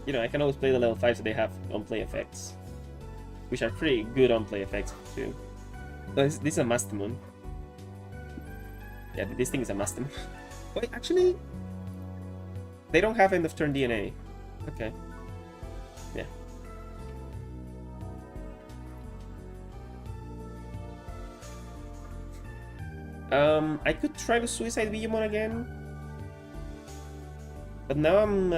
you know, I can always play the level 5 so they have on-play effects, which are pretty good on-play effects too. This is a Mastemon. Yeah, this thing is a Mastemon. Wait, actually, they don't have end of turn DNA. Okay. Yeah. I could try to Suicide Digimon again, but now I'm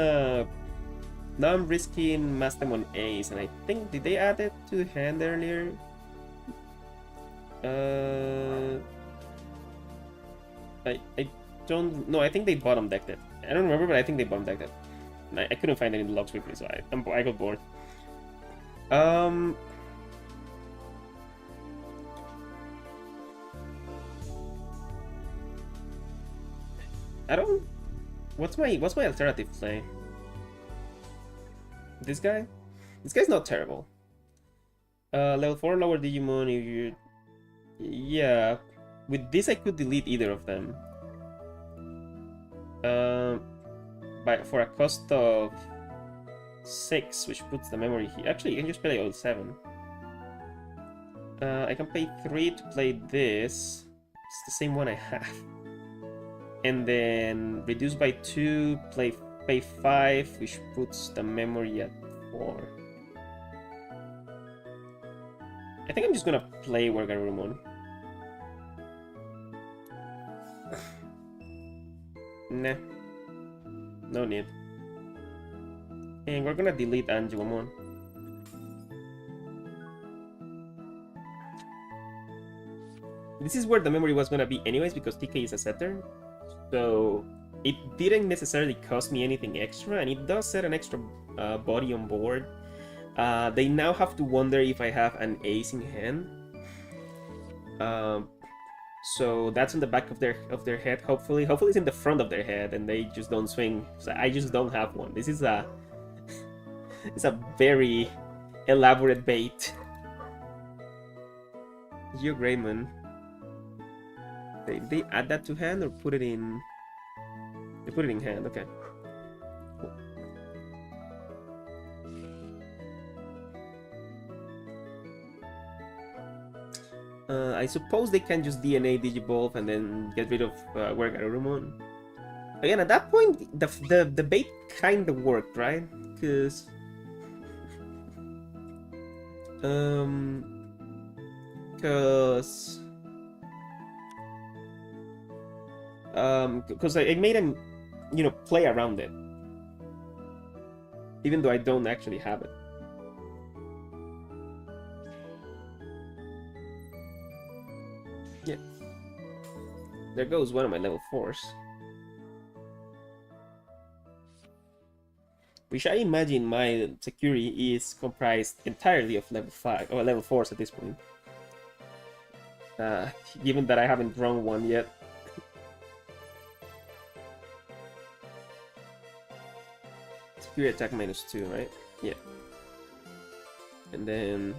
risking Mastemon Ace, and I think, did they add it to the hand earlier? I don't know. I think they bottom decked it. I don't remember, but I think they bottom decked it. I couldn't find it in the logs quickly, so I got bored. I don't. What's my alternative play? This guy? This guy's not terrible. Level 4 lower Digimon if you... Yeah. With this I could delete either of them. For a cost of 6, which puts the memory here. Actually, you can just play all 7. I can pay 3 to play this. It's the same one I have. And then reduce by 2, pay 5, which puts the memory at 4. I think I'm just gonna play Wargarurumon. Nah. No need. And we're gonna delete Angelomon. This is where the memory was gonna be anyways, because TK is a setter. So it didn't necessarily cost me anything extra, and it does set an extra body on board. They now have to wonder if I have an ace in hand. So that's in the back of their head. Hopefully it's in the front of their head, and they just don't swing. So I just don't have one. This is a it's a very elaborate bait. You're great, man. They add that to hand or put it in? They put it in hand. Okay. I suppose they can just DNA Digivolve and then get rid of Garurumon. Again, at that point, the bait kind of worked, right? Because because I made him, play around it, even though I don't actually have it. Yeah. There goes one of my level 4s. Which I imagine my security is comprised entirely of level 5 or level 4s at this point. Given that I haven't drawn one yet. Security attack -2, right? Yeah. And then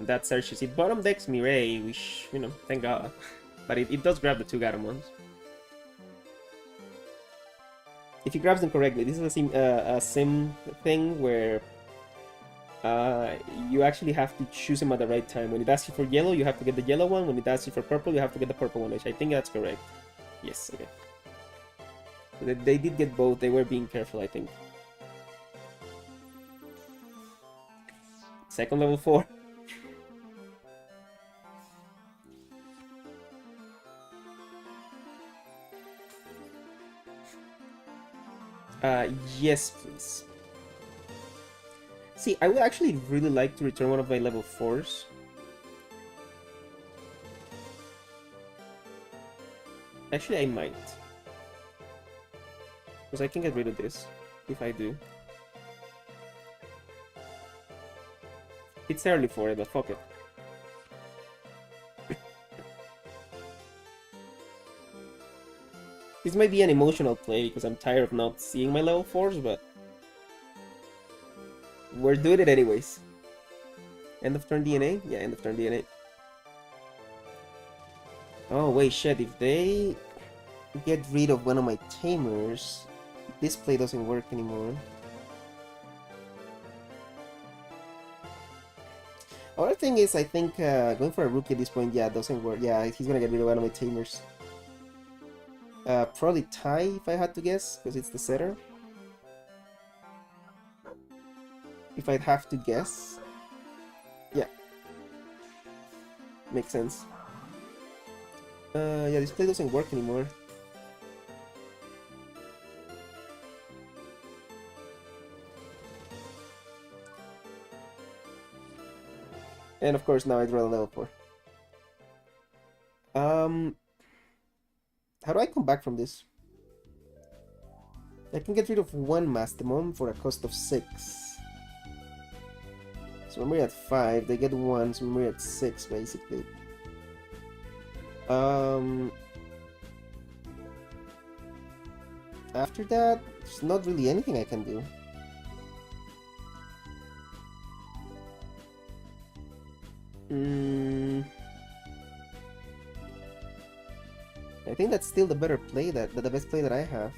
that searches it. Bottom decks Mireille, which, thank God. But it does grab the 2 Garamons. If he grabs them correctly, this is a sim thing where you actually have to choose him at the right time. When it asks you for yellow, you have to get the yellow one. When it asks you for purple, you have to get the purple one, which I think that's correct. Yes, okay. So they did get both. They were being careful, I think. Second level 4. Yes, please. See, I would actually really like to return one of my level 4s. Actually, I might. Because I can get rid of this, if I do. It's early for it, but fuck it. This might be an emotional play because I'm tired of not seeing my level 4s, but we're doing it anyways. End of turn DNA? Yeah, end of turn DNA. Oh, wait, shit. If they get rid of one of my tamers, this play doesn't work anymore. Other thing is, I think going for a rookie at this point, yeah, doesn't work. Yeah, he's gonna get rid of one of my tamers. Probably tie if I had to guess, because it's the setter. If I'd have to guess. Yeah. Makes sense. Yeah, this play doesn't work anymore. And of course now I draw a level 4. How do I come back from this? I can get rid of one Mastemon for a cost of 6. So when we're at 5, they get 1, so when we're at 6 basically. After that, there's not really anything I can do. I think that's still the better play, the best play that I have.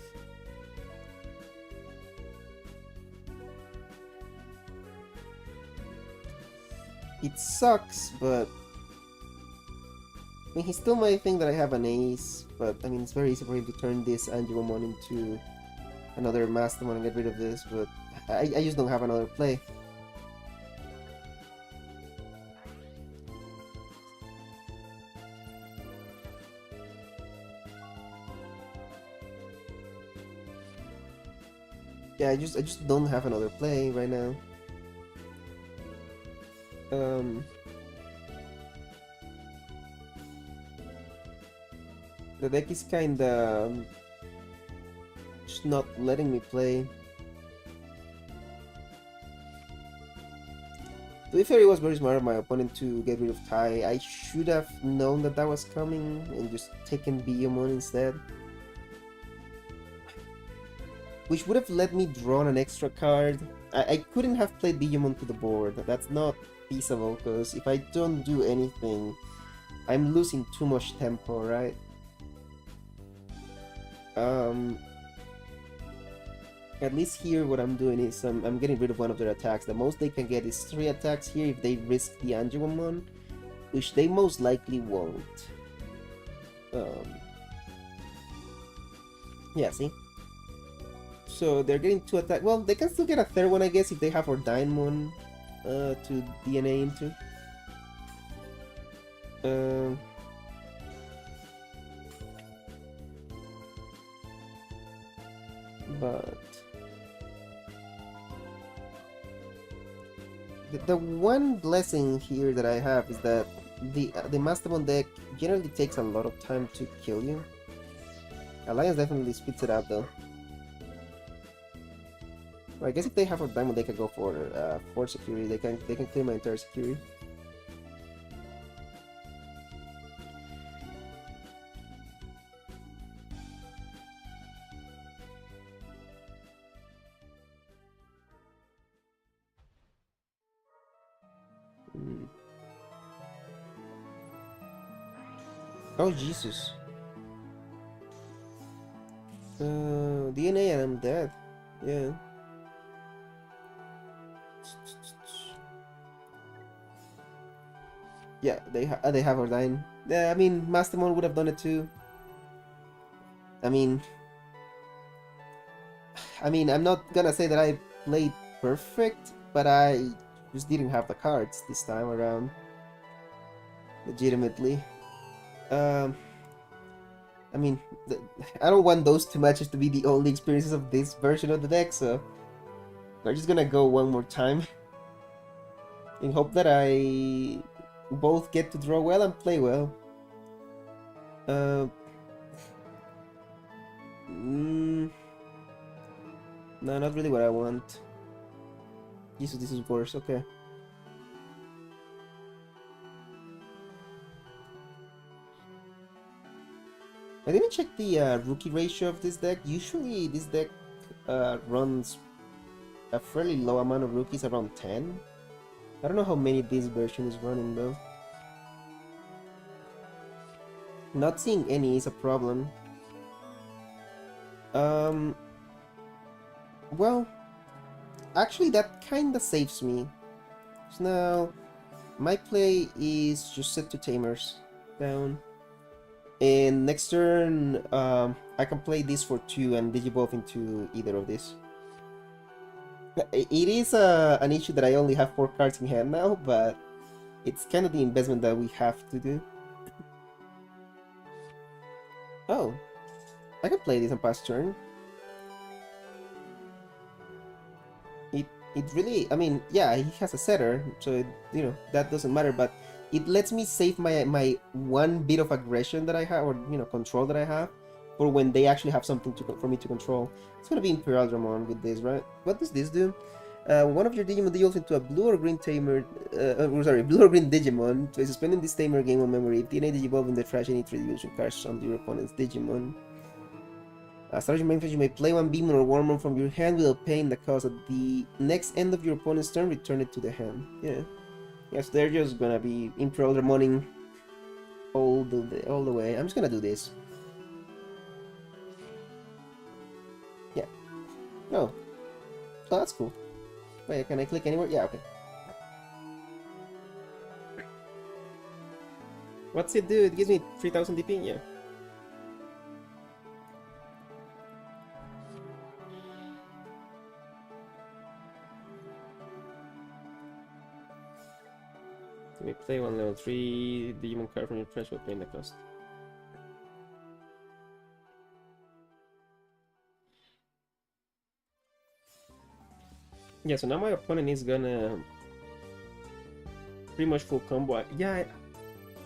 It sucks, but I mean, he still might think that I have an ace, but I mean, it's very easy for him to turn this Angelomon into another Mastemon and get rid of this, but I just don't have another play. Yeah, I just don't have another play right now. Um, the deck is kinda just not letting me play. To be fair, it was very smart of my opponent to get rid of Tai. I should have known that that was coming and just taken Digimon instead. Which would have let me draw an extra card. I couldn't have played Digimon to the board. That's not feasible, because if I don't do anything, I'm losing too much tempo, right? Um, at least here what I'm doing is I'm getting rid of one of their attacks. The most they can get is 3 attacks here if they risk the Angemon, which they most likely won't. Yeah, see? So they're getting 2 attacks. Well, they can still get a third one, I guess, if they have Ordainmon to DNA into. But the one blessing here that I have is that the Mastodon deck generally takes a lot of time to kill you. Alliance definitely speeds it up though. Well, I guess if they have a diamond, they can go for security. They can clear my entire security. Hmm. Oh Jesus! DNA and I'm dead. Yeah. Yeah, they have Ordain. Yeah, I mean, Mastermon would have done it too. I mean, I'm not gonna say that I played perfect, but I just didn't have the cards this time around. Legitimately. Um, I mean, I don't want those 2 matches to be the only experiences of this version of the deck, so we're just gonna go one more time in hope that I both get to draw well and play well. Uh, mm, no, not really what I want. Jesus, this is worse. Okay. I didn't check the rookie ratio of this deck. Usually, this deck runs a fairly low amount of rookies, around 10. I don't know how many this version is running though. Not seeing any is a problem. Um, well, actually that kinda saves me. So now, my play is just set 2 Tamers down. And next turn, I can play this for 2 and digivolve into either of these. It is an issue that I only have 4 cards in hand now, but it's kind of the investment that we have to do. Oh, I can play this on past turn. It really, I mean, yeah, he has a setter, so that doesn't matter, but it lets me save my 1 bit of aggression that I have, or control that I have, for when they actually have something for me to control. It's gonna be Imperial Dramon with this, right? What does this do? One of your Digimon deals into a blue or green tamer, blue or green Digimon. By suspending this tamer game on memory, if DNA Digivolve in the trash any 3-dimension cards on your opponent's Digimon. Starting main phase, you may play 1 Beamon or Wormmon from your hand without paying the cost. At the next end of your opponent's turn, return it to the hand. Yeah. Yes, they're just gonna be Imperial Dramoning all the way. I'm just gonna do this. Yeah. Oh. Oh, that's cool. Wait, can I click anywhere? Yeah, okay. What's it do? It gives me 3000 DP? Yeah. You may play 1 level 3 Digimon card from your trash while paying the cost. Yeah, so now my opponent is gonna pretty much full combo. Yeah,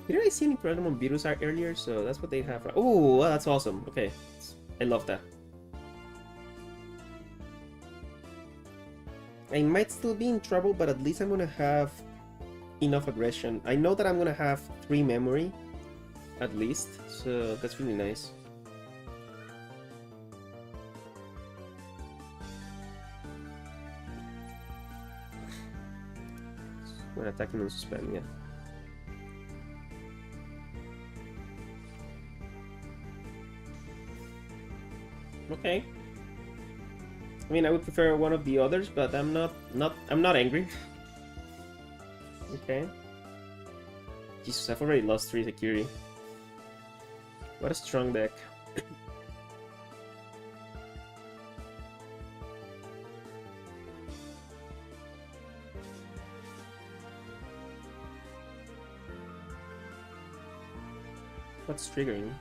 didn't I see any Pokemon Beerus art earlier? So that's what they have. Oh, well, that's awesome. Okay, I love that. I might still be in trouble, but at least I'm gonna have enough aggression. I know that I'm gonna have 3 memory, at least, so that's really nice. When attacking on suspend, yeah. Okay. I mean, I would prefer one of the others, but I'm not angry. Okay. Jesus, I've already lost 3 security. What a strong deck. What's triggering?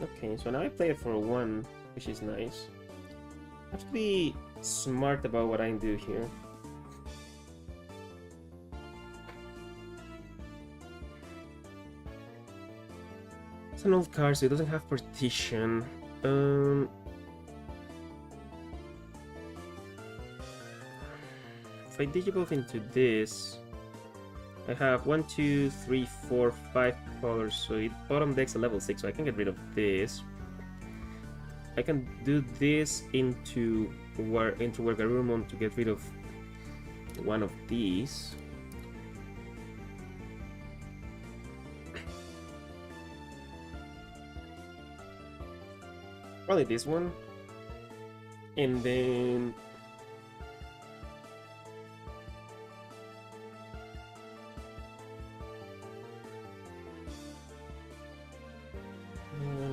Okay, so now I play it for 1, which is nice. I have to be smart about what I do here. It's an old card, so it doesn't have partition. If I digivolve into this, I have 1, 2, 3, 4, 5 colors, so it bottom deck's a level 6, so I can get rid of this. I can do this into Garurumon to get rid of one of these. Probably this one. And then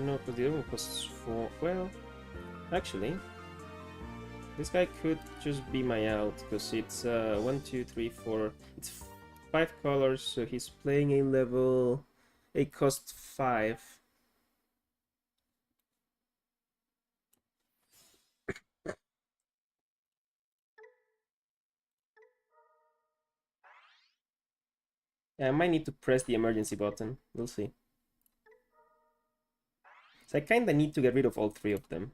no, because the other one costs 4. Well, actually, this guy could just be my out because it's 1, 2, 3, 4. It's 5 colors, so he's playing a level. It costs 5. Yeah, I might need to press the emergency button. We'll see. So I kinda need to get rid of all 3 of them.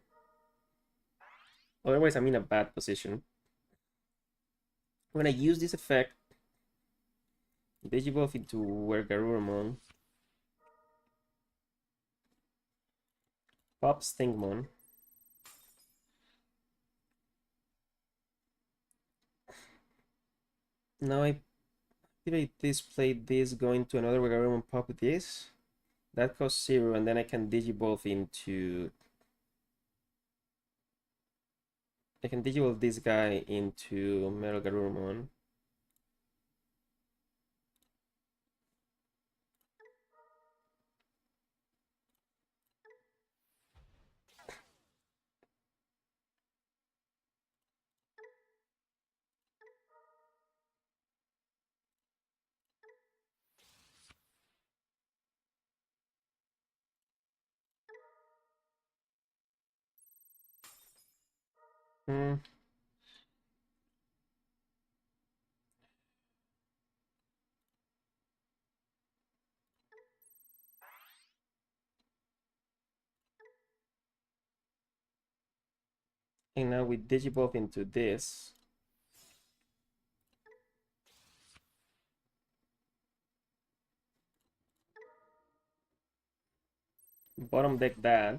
Otherwise, I'm in a bad position. When I use this effect, Digivolve into Garurumon, pop Stingmon. Now I activate this, play this, go into another Garurumon, pop this. That costs 0, and then I can Digivolve into... I can Digivolve this guy into Metal Garurumon. Hmm. And now we Digivolve into this. Bottom deck that.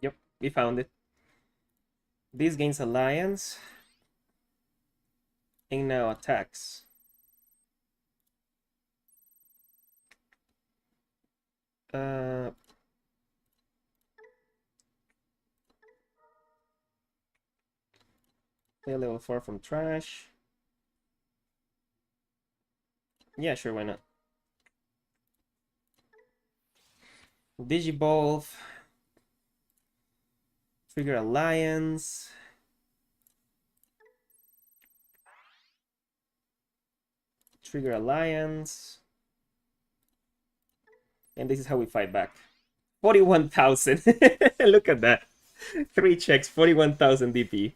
Yep, we found it. This gains Alliance. And now attacks. Play level 4 from trash. Yeah, sure, why not? Digivolve. Trigger Alliance. Trigger Alliance. And this is how we fight back. 41,000. Look at that. Three checks, 41,000 DP.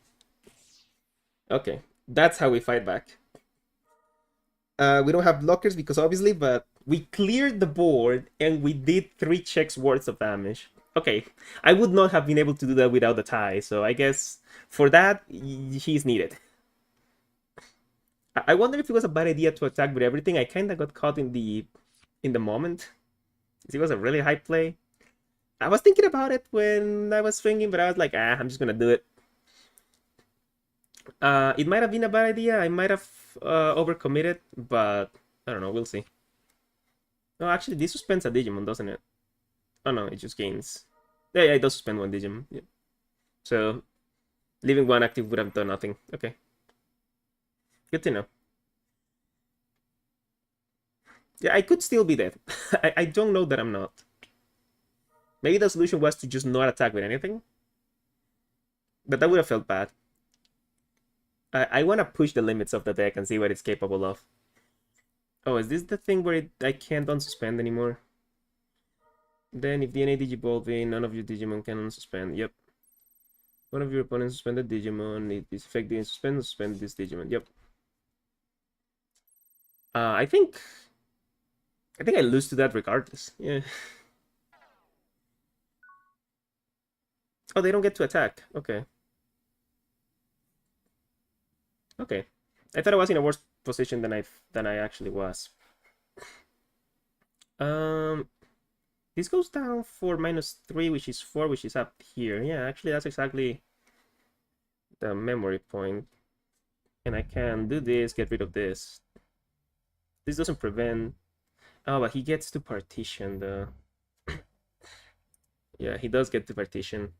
Okay, that's how we fight back. We don't have blockers because obviously, but we cleared the board and we did three checks worth of damage. Okay, I would not have been able to do that without the tie, so I guess for that, he's needed. I wonder if it was a bad idea to attack with everything. I kind of got caught in the moment. It was a really high play. I was thinking about it when I was swinging, but I was like, I'm just gonna do it. It might have been a bad idea. I might have overcommitted, but I don't know. We'll see. No, actually, this suspends a Digimon, doesn't it? Oh no, it just gains. Yeah, it does suspend one Digimon. Yeah. So leaving one active would have done nothing. Okay, good to know. Yeah, I could still be dead. I don't know that I'm not. Maybe the solution was to just not attack with anything, but that would have felt bad. I want to push the limits of the deck and see what it's capable of. Oh, is this the thing where I can't unsuspend anymore? Then if DNA Digivolving, none of your Digimon can unsuspend. Yep. One of your opponents suspended Digimon. It is effective in suspend this Digimon. Yep. I think I lose to that regardless. Yeah. Oh, they don't get to attack. Okay. Okay. I thought I was in a worse position than I actually was. Um, this goes down for -3, which is 4, which is up here. Yeah, actually, that's exactly the memory point. And I can do this, get rid of this. This doesn't prevent. Oh, but he gets to partition the. Yeah, he does get to partition.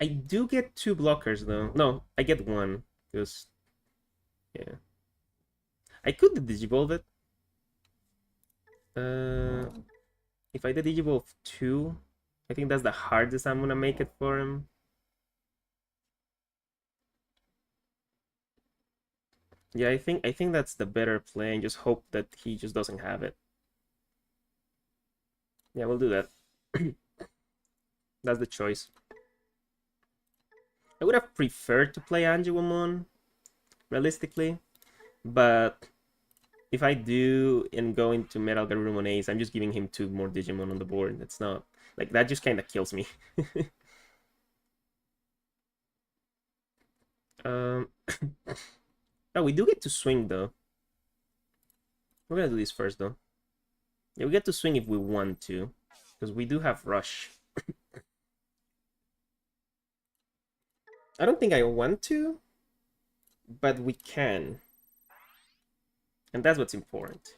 I do get 2 blockers though. No, I get 1 because yeah, I could digivolve it. If I did digivolve 2, I think that's the hardest I'm gonna make it for him. Yeah, I think that's the better play, and just hope that he just doesn't have it. Yeah, we'll do that. That's the choice. I would have preferred to play Angelomon, realistically, but if I do and go into Metal Garurumon Ace, I'm just giving him 2 more Digimon on the board. It's not like that. Just kind of kills me. um. Oh, we do get to swing though. We're gonna do this first though. Yeah, we get to swing if we want to, because we do have rush. I don't think I want to, but we can. And that's what's important.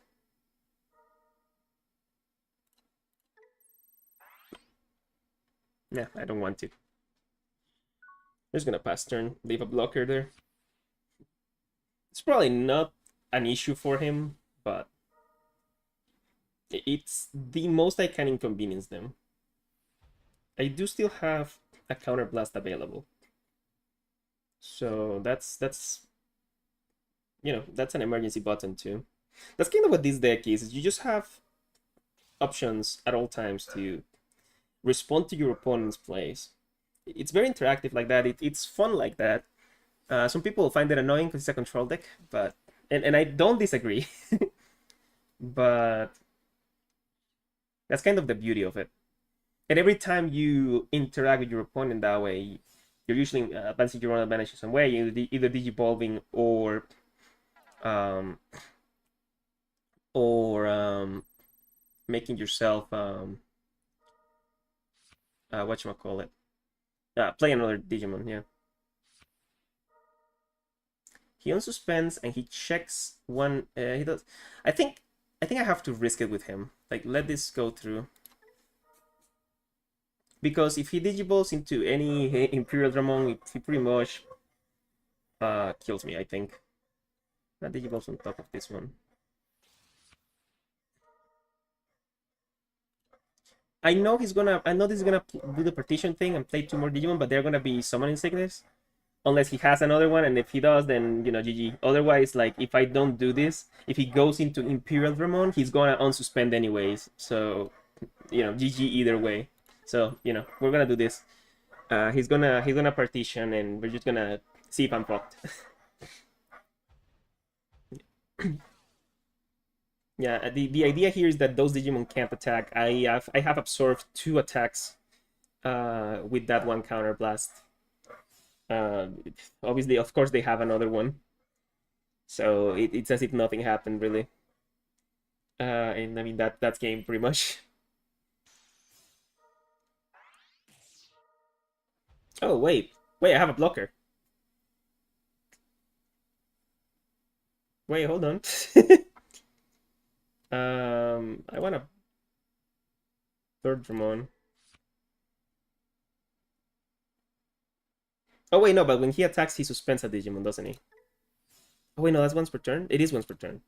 Yeah, I don't want to. I'm just gonna pass turn, leave a blocker there. It's probably not an issue for him, but it's the most I can inconvenience them. I do still have a counter blast available. So that's that's an emergency button too. That's kind of what this deck is. You just have options at all times to respond to your opponent's plays. It's very interactive like that. It's fun like that. Some people find it annoying because it's a control deck, but and I don't disagree. But that's kind of the beauty of it. And every time you interact with your opponent that way, you're usually advancing your own advantage in some way. You either digivolving um, or making yourself whatchamacallit, play another Digimon. Yeah. He unsuspends and he checks one. He does. I think. I think I have to risk it with him. Like, let this go through. Because if he digivolves into any Imperial Dramon, he pretty much kills me, I think. That digivolves on top of this one. I know this is gonna do the partition thing and play 2 more Digimon, but they're gonna be summoning sickness. unless he has another one, and if he does, then GG. Otherwise, like if I don't do this, if he goes into Imperial Dramon, he's gonna unsuspend anyways. So GG either way. So we're gonna do this. He's gonna partition, and we're just gonna see if I'm fucked. Yeah, the idea here is that those Digimon can't attack. I have absorbed 2 attacks with that one counter blast. Uh, Obviously, of course, they have another one, so it's as if nothing happened really. And I mean that's game pretty much. Oh wait, I have a blocker. Wait, hold on. I want a third Dramon. Oh wait, no, but when he attacks, he suspends a Digimon, doesn't he? Oh wait, no, that's once per turn. It is once per turn.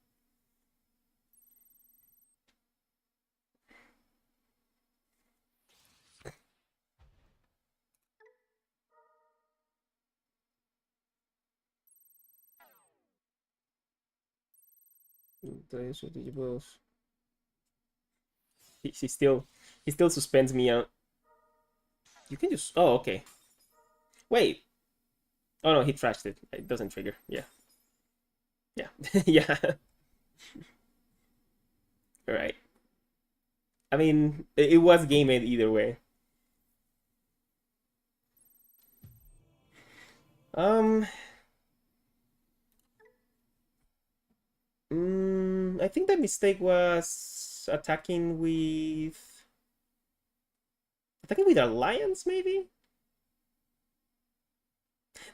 He still suspends me out. You can just. Oh, okay. Wait. Oh no, he trashed it. It doesn't trigger. Yeah. Yeah. Yeah. All right. I mean, it was game end either way. Um. I think the mistake was attacking with Alliance, maybe.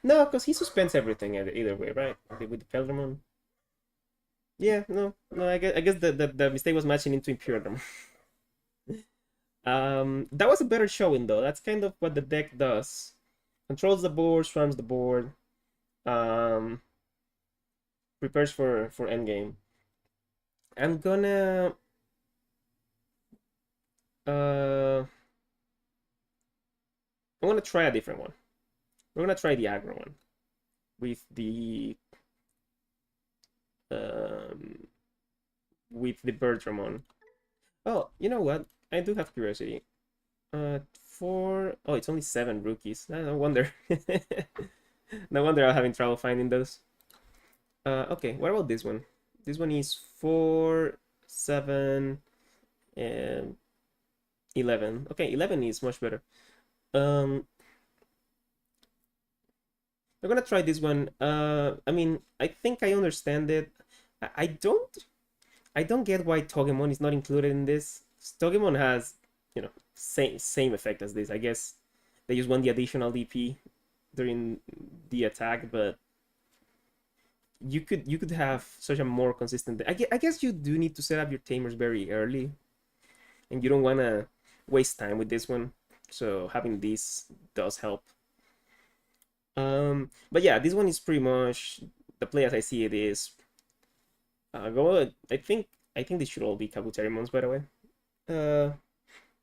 No, because he suspends everything either way, right? With the Peldramon. Yeah, no. I guess the mistake was matching into Imperial. That was a better showing though. That's kind of what the deck does. Controls the board, swarms the board, um, prepares for endgame. I'm gonna uh, I'm gonna try a different one. We're gonna try the aggro one with the um Bertramon. Oh, you know what? I do have curiosity. It's only 7 rookies. No wonder. No wonder I'm having trouble finding those. Okay, what about this one? This one is 4, 7, and 11. Okay, 11 is much better. I'm gonna try this one. I mean, I think I understand it. I don't get why Togemon is not included in this. Togemon has, same effect as this. I guess they just want the additional DP during the attack, but you could have such a more consistent. I guess you do need to set up your tamers very early, and you don't want to waste time with this one. So having this does help. But yeah, this one is pretty much the play as I see it is. Go. I think this should all be Kabuterimons, by the way. Uh,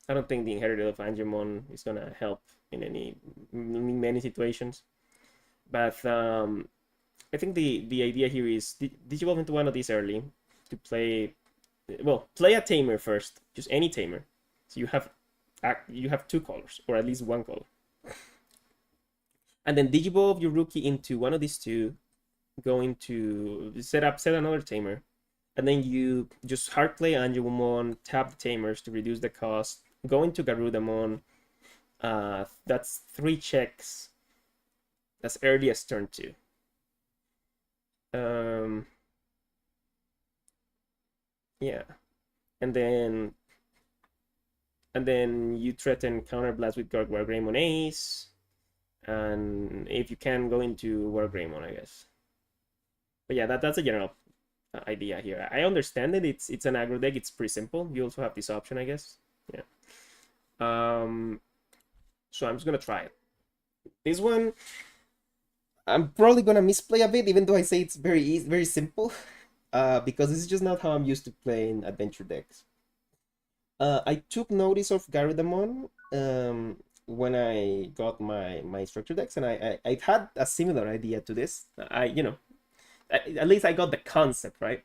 I don't think the inherited of Angemon is gonna help in many situations. But I think the idea here is digivolve into one of these early to play. Well, play a tamer first, just any tamer. So you have 2 colors or at least 1 color, and then digivolve your rookie into one of these two. Going to set another tamer, and then you just hard play Angemon, tap the tamers to reduce the cost. Go into Garudamon. That's 3 checks as early as turn 2. Yeah, and then you threaten counterblast with Wargreymon Ace, and if you can, go into Wargreymon, I guess. But yeah, that's a general idea here. I understand it. It's an aggro deck. It's pretty simple. You also have this option, I guess. Yeah. So I'm just gonna try it. This one, I'm probably gonna misplay a bit, even though I say it's very easy, very simple. Because this is just not how I'm used to playing adventure decks. I took notice of Garudamon when I got my structure decks, and I had a similar idea to this. At least I got the concept right.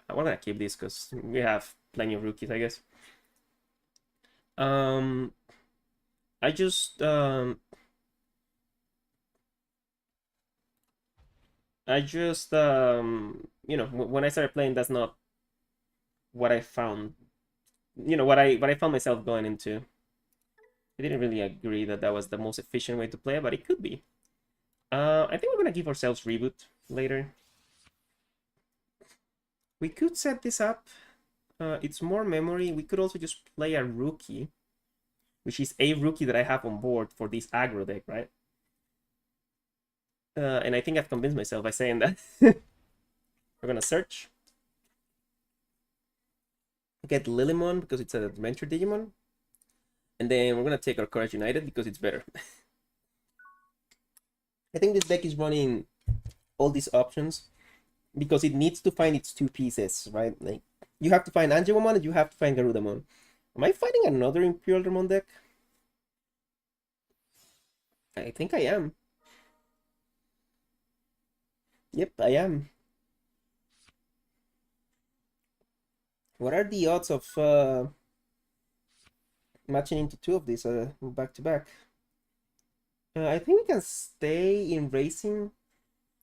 I'm gonna keep this because we have plenty of rookies, I guess. Um, I just when I started playing, that's not what I found. What I found myself going into. I didn't really agree that that was the most efficient way to play, but it could be. I think we're gonna give ourselves reboot later. We could set this up. It's more memory. We could also just play a rookie, which is a rookie that I have on board for this aggro deck, right? And I think I've convinced myself by saying that. We're gonna search. Get Lilymon because it's an adventure Digimon. And then we're gonna take our Courage United because it's better. I think this deck is running all these options because it needs to find its two pieces, right? Like you have to find Angemon and you have to find Garudamon. Am I fighting another Imperial Dramon deck? I think I am. Yep, I am. What are the odds of matching into two of these back to back? I think we can stay in racing.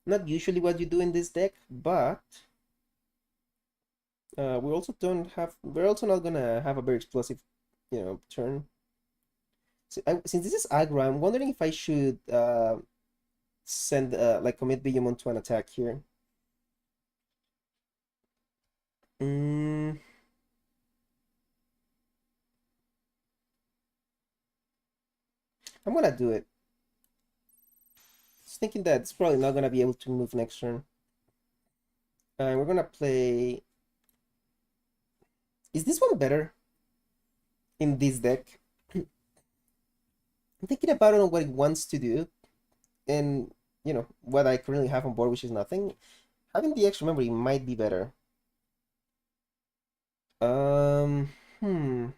Not usually what you do in this deck, but we also don't have. We're also not gonna have a very explosive, turn. So since this is aggro, I'm wondering if I should send like commit Digimon to an attack here. Mm, I'm gonna do it. Just thinking that it's probably not gonna be able to move next turn. We're gonna play. Is this one better in this deck? I'm thinking about it on what it wants to do, and what I currently have on board, which is nothing. Having the extra memory might be better. Um, hmm.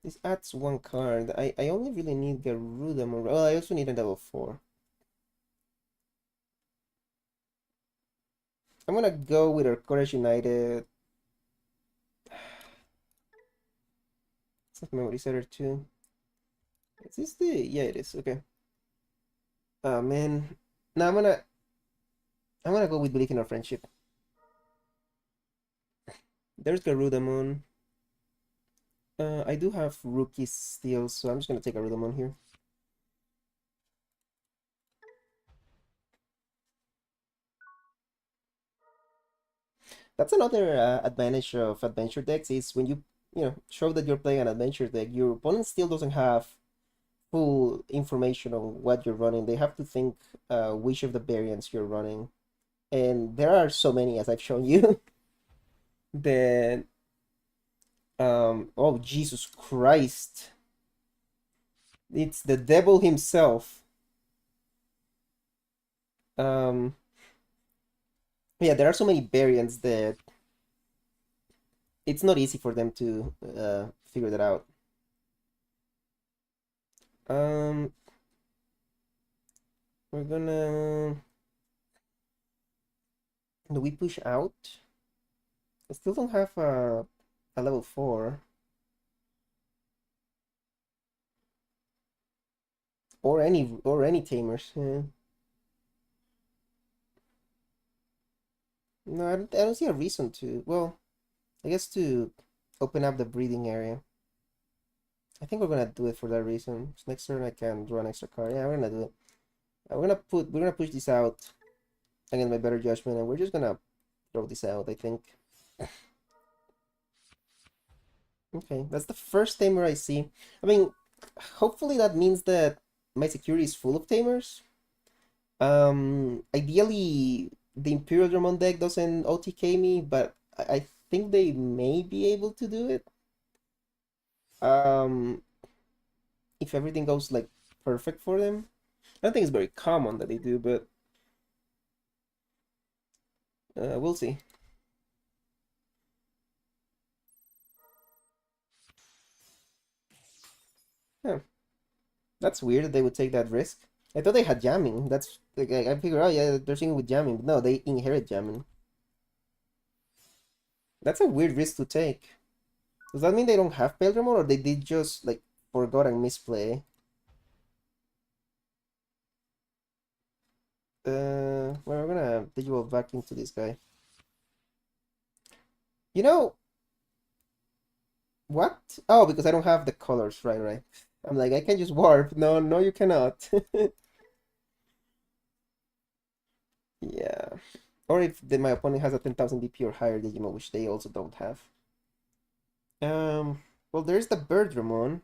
This adds one card. I only really need Garuda more. Well, I also need a level 4. I'm gonna go with our Courage United. It's not memory setter too. Is this the? Yeah, it is. Okay. Oh man. Now I'm gonna go with Belief in Our Friendship. There's Garudamon. I do have rookies still, so I'm just gonna take Garudamon here. That's another advantage of adventure decks is when you show that you're playing an adventure deck, your opponent still doesn't have full information on what you're running. They have to think which of the variants you're running, and there are so many as I've shown you. That oh Jesus Christ, it's the devil himself. Um, yeah, there are so many variants that it's not easy for them to figure that out. Um, we're gonna. Do we push out? I still don't have a level 4 or any tamers. No, I don't see a reason to. Well, I guess to open up the breathing area. I think we're gonna do it for that reason. So next turn I can draw an extra card. Yeah, we're gonna do it. We're gonna push this out against my better judgment, and we're just gonna throw this out. I think. Okay, that's the first tamer I see. I mean, hopefully that means that my security is full of tamers. Ideally, the Imperial Dramon deck doesn't OTK me, but I think they may be able to do it. Um, if everything goes like perfect for them. I don't think it's very common that they do, but we'll see. Huh. That's weird that they would take that risk. I thought they had jamming. That's like I figured out, yeah, they're singing with jamming. But no, they inherit jamming. That's a weird risk to take. Does that mean they don't have Paildramon, or they did just like forgot and misplay? Well, we're gonna Digimon back into this guy. You know what? Oh, because I don't have the colors. Right, right. I'm like, I can just warp. No, no, you cannot. Yeah. Or if my opponent has a 10,000 DP or higher Digimon, which they also don't have. Well, there's the Birdramon.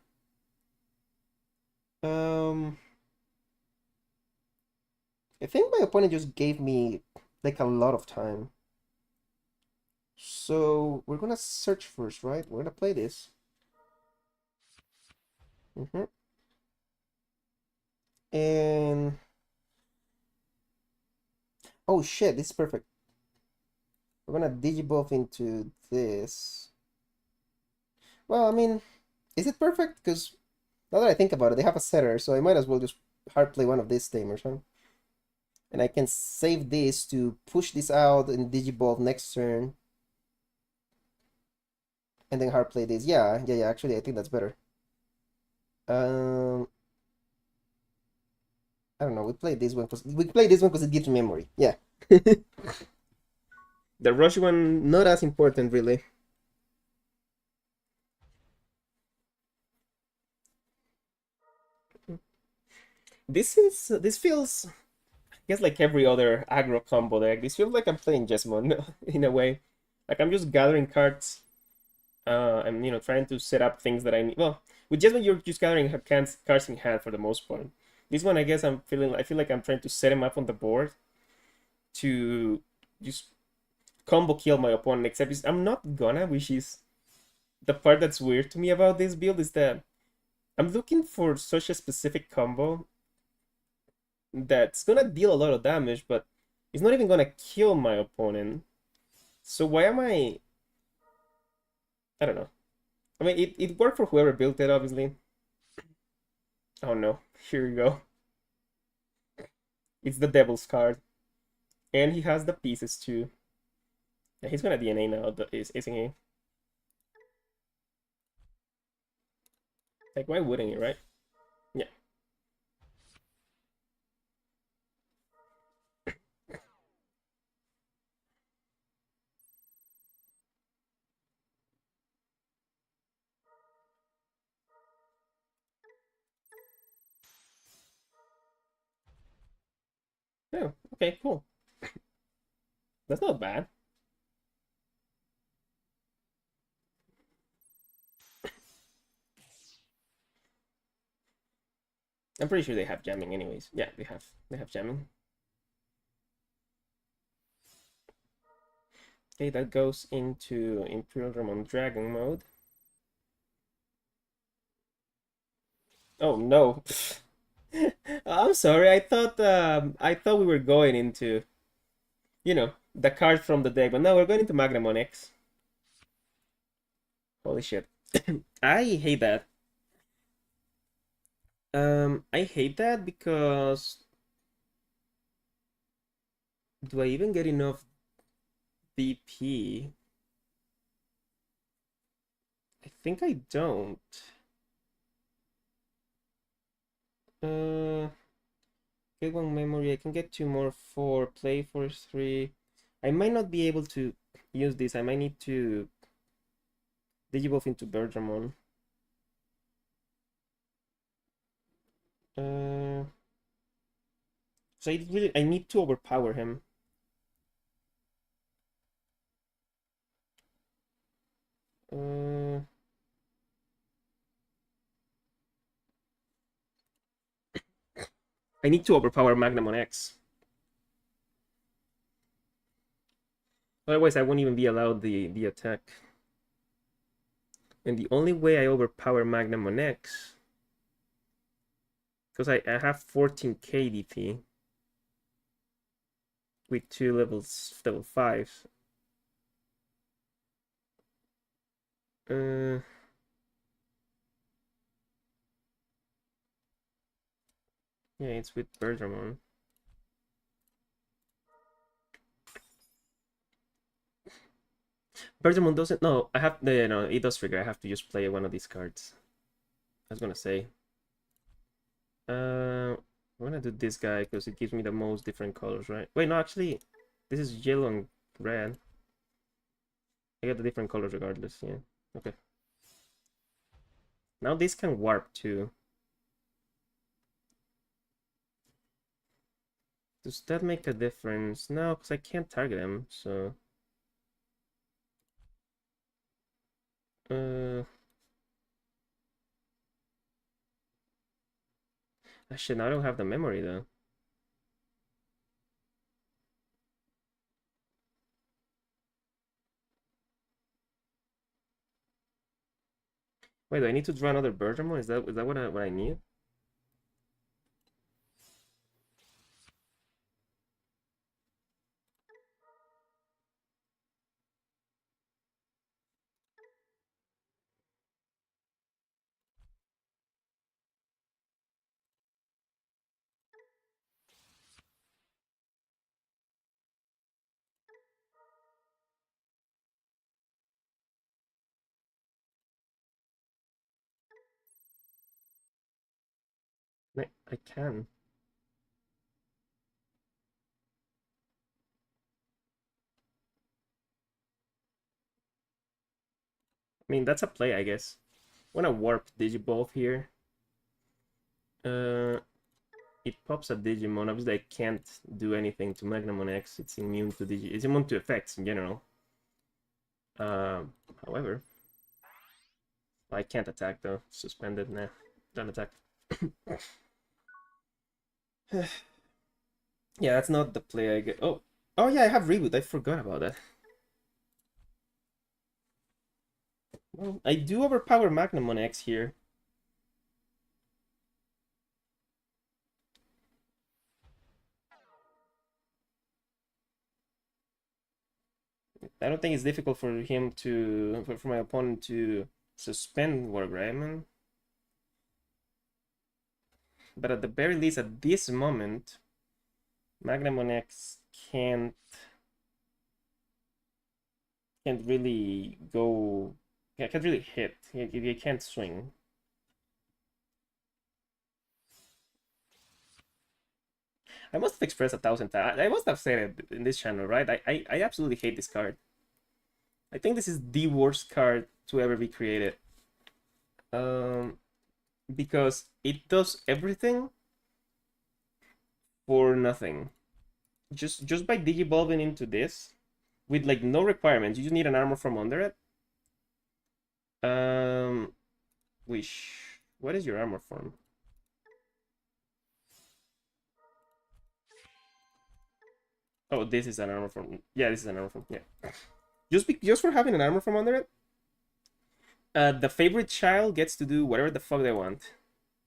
Um, I think my opponent just gave me like a lot of time. So we're gonna search first, right? We're gonna play this. Mm-hmm. And oh shit, this is perfect. We're gonna digivolve into this. Well, I mean, is it perfect? Because now that I think about it, they have a setter, so I might as well just hard play one of these tamers, huh? And I can save this to push this out and digivolve next turn, and then hard play this. Yeah, yeah, yeah. Actually, I think that's better. Um, I don't know. We play this one because it gives memory. Yeah. The rush one not as important really. This feels I guess like every other aggro combo deck. This feels like I'm playing Jesmon in a way. Like I'm just gathering cards. And trying to set up things that I need. Well, with Jesmon you're just gathering cards in hand for the most part. This one I guess I feel like I'm trying to set him up on the board to just combo kill my opponent. Except I'm not gonna, which is the part that's weird to me about this build is that I'm looking for such a specific combo that's gonna deal a lot of damage, but it's not even gonna kill my opponent. So why am I don't know. I mean, it worked for whoever built it, obviously. Oh no, here we go. It's the Devil's card. And he has the pieces too. Yeah, he's gonna DNA now, isn't he? Like, why wouldn't he, right? Yeah. Oh, okay, cool. That's not bad. I'm pretty sure they have jamming anyways. Yeah, they have jamming. Okay, that goes into Imperial Ramon Dragon mode. Oh no. I'm sorry. I thought we were going into, the card from the deck, but now we're going into Magnamon X. Holy shit. I hate that. I hate that because do I even get enough BP? I think I don't. Uh, get one memory. I can get two more, four. Play for three. I might not be able to use this. I might need to digivolve into Bertramon. Uh, so I need to overpower him. Uh, I need to overpower Magnamon X. Otherwise, I won't even be allowed the attack. And the only way I overpower Magnamon X, because I have 14k DP with two level 5. Uh, Yeah, it's with Bergermon. Bergermon doesn't. No, I have. No, no, it does trigger. I have to just play one of these cards. I was gonna say. I'm gonna do this guy because it gives me the most different colors, right? Wait, no, actually, this is yellow and red. I get the different colors regardless. Yeah. Okay. Now this can warp too. Does that make a difference? No, because I can't target him. So. Uh. Actually, now I don't have the memory though. Wait, do I need to draw another Bergermon? Is that what I need? I can. I mean, that's a play, I guess. I want to warp Digivolve here. Uh, it pops a Digimon. Obviously, I can't do anything to Magnamon X. It's immune to It's immune to effects in general. However, I can't attack though. Suspended. Nah, don't attack. Yeah, that's not the play I get. Oh yeah, I have reboot. I forgot about that. Well, I do overpower Magnamon X here. I don't think it's difficult for him to for my opponent to suspend Wargreymon. But at the very least, at this moment, Magnamon X can't really go. Yeah, can't really hit. He can't swing. I must have expressed 1,000 times. I must have said it in this channel, right? I absolutely hate this card. I think this is the worst card to ever be created. Um, because it does everything for nothing. Just by digivolving into this, with like no requirements, you just need an armor from under it. Wish. What is your armor form? Oh, this is an armor form. Yeah, this is an armor form. Yeah. Just for having an armor from under it, the favorite child gets to do whatever the fuck they want.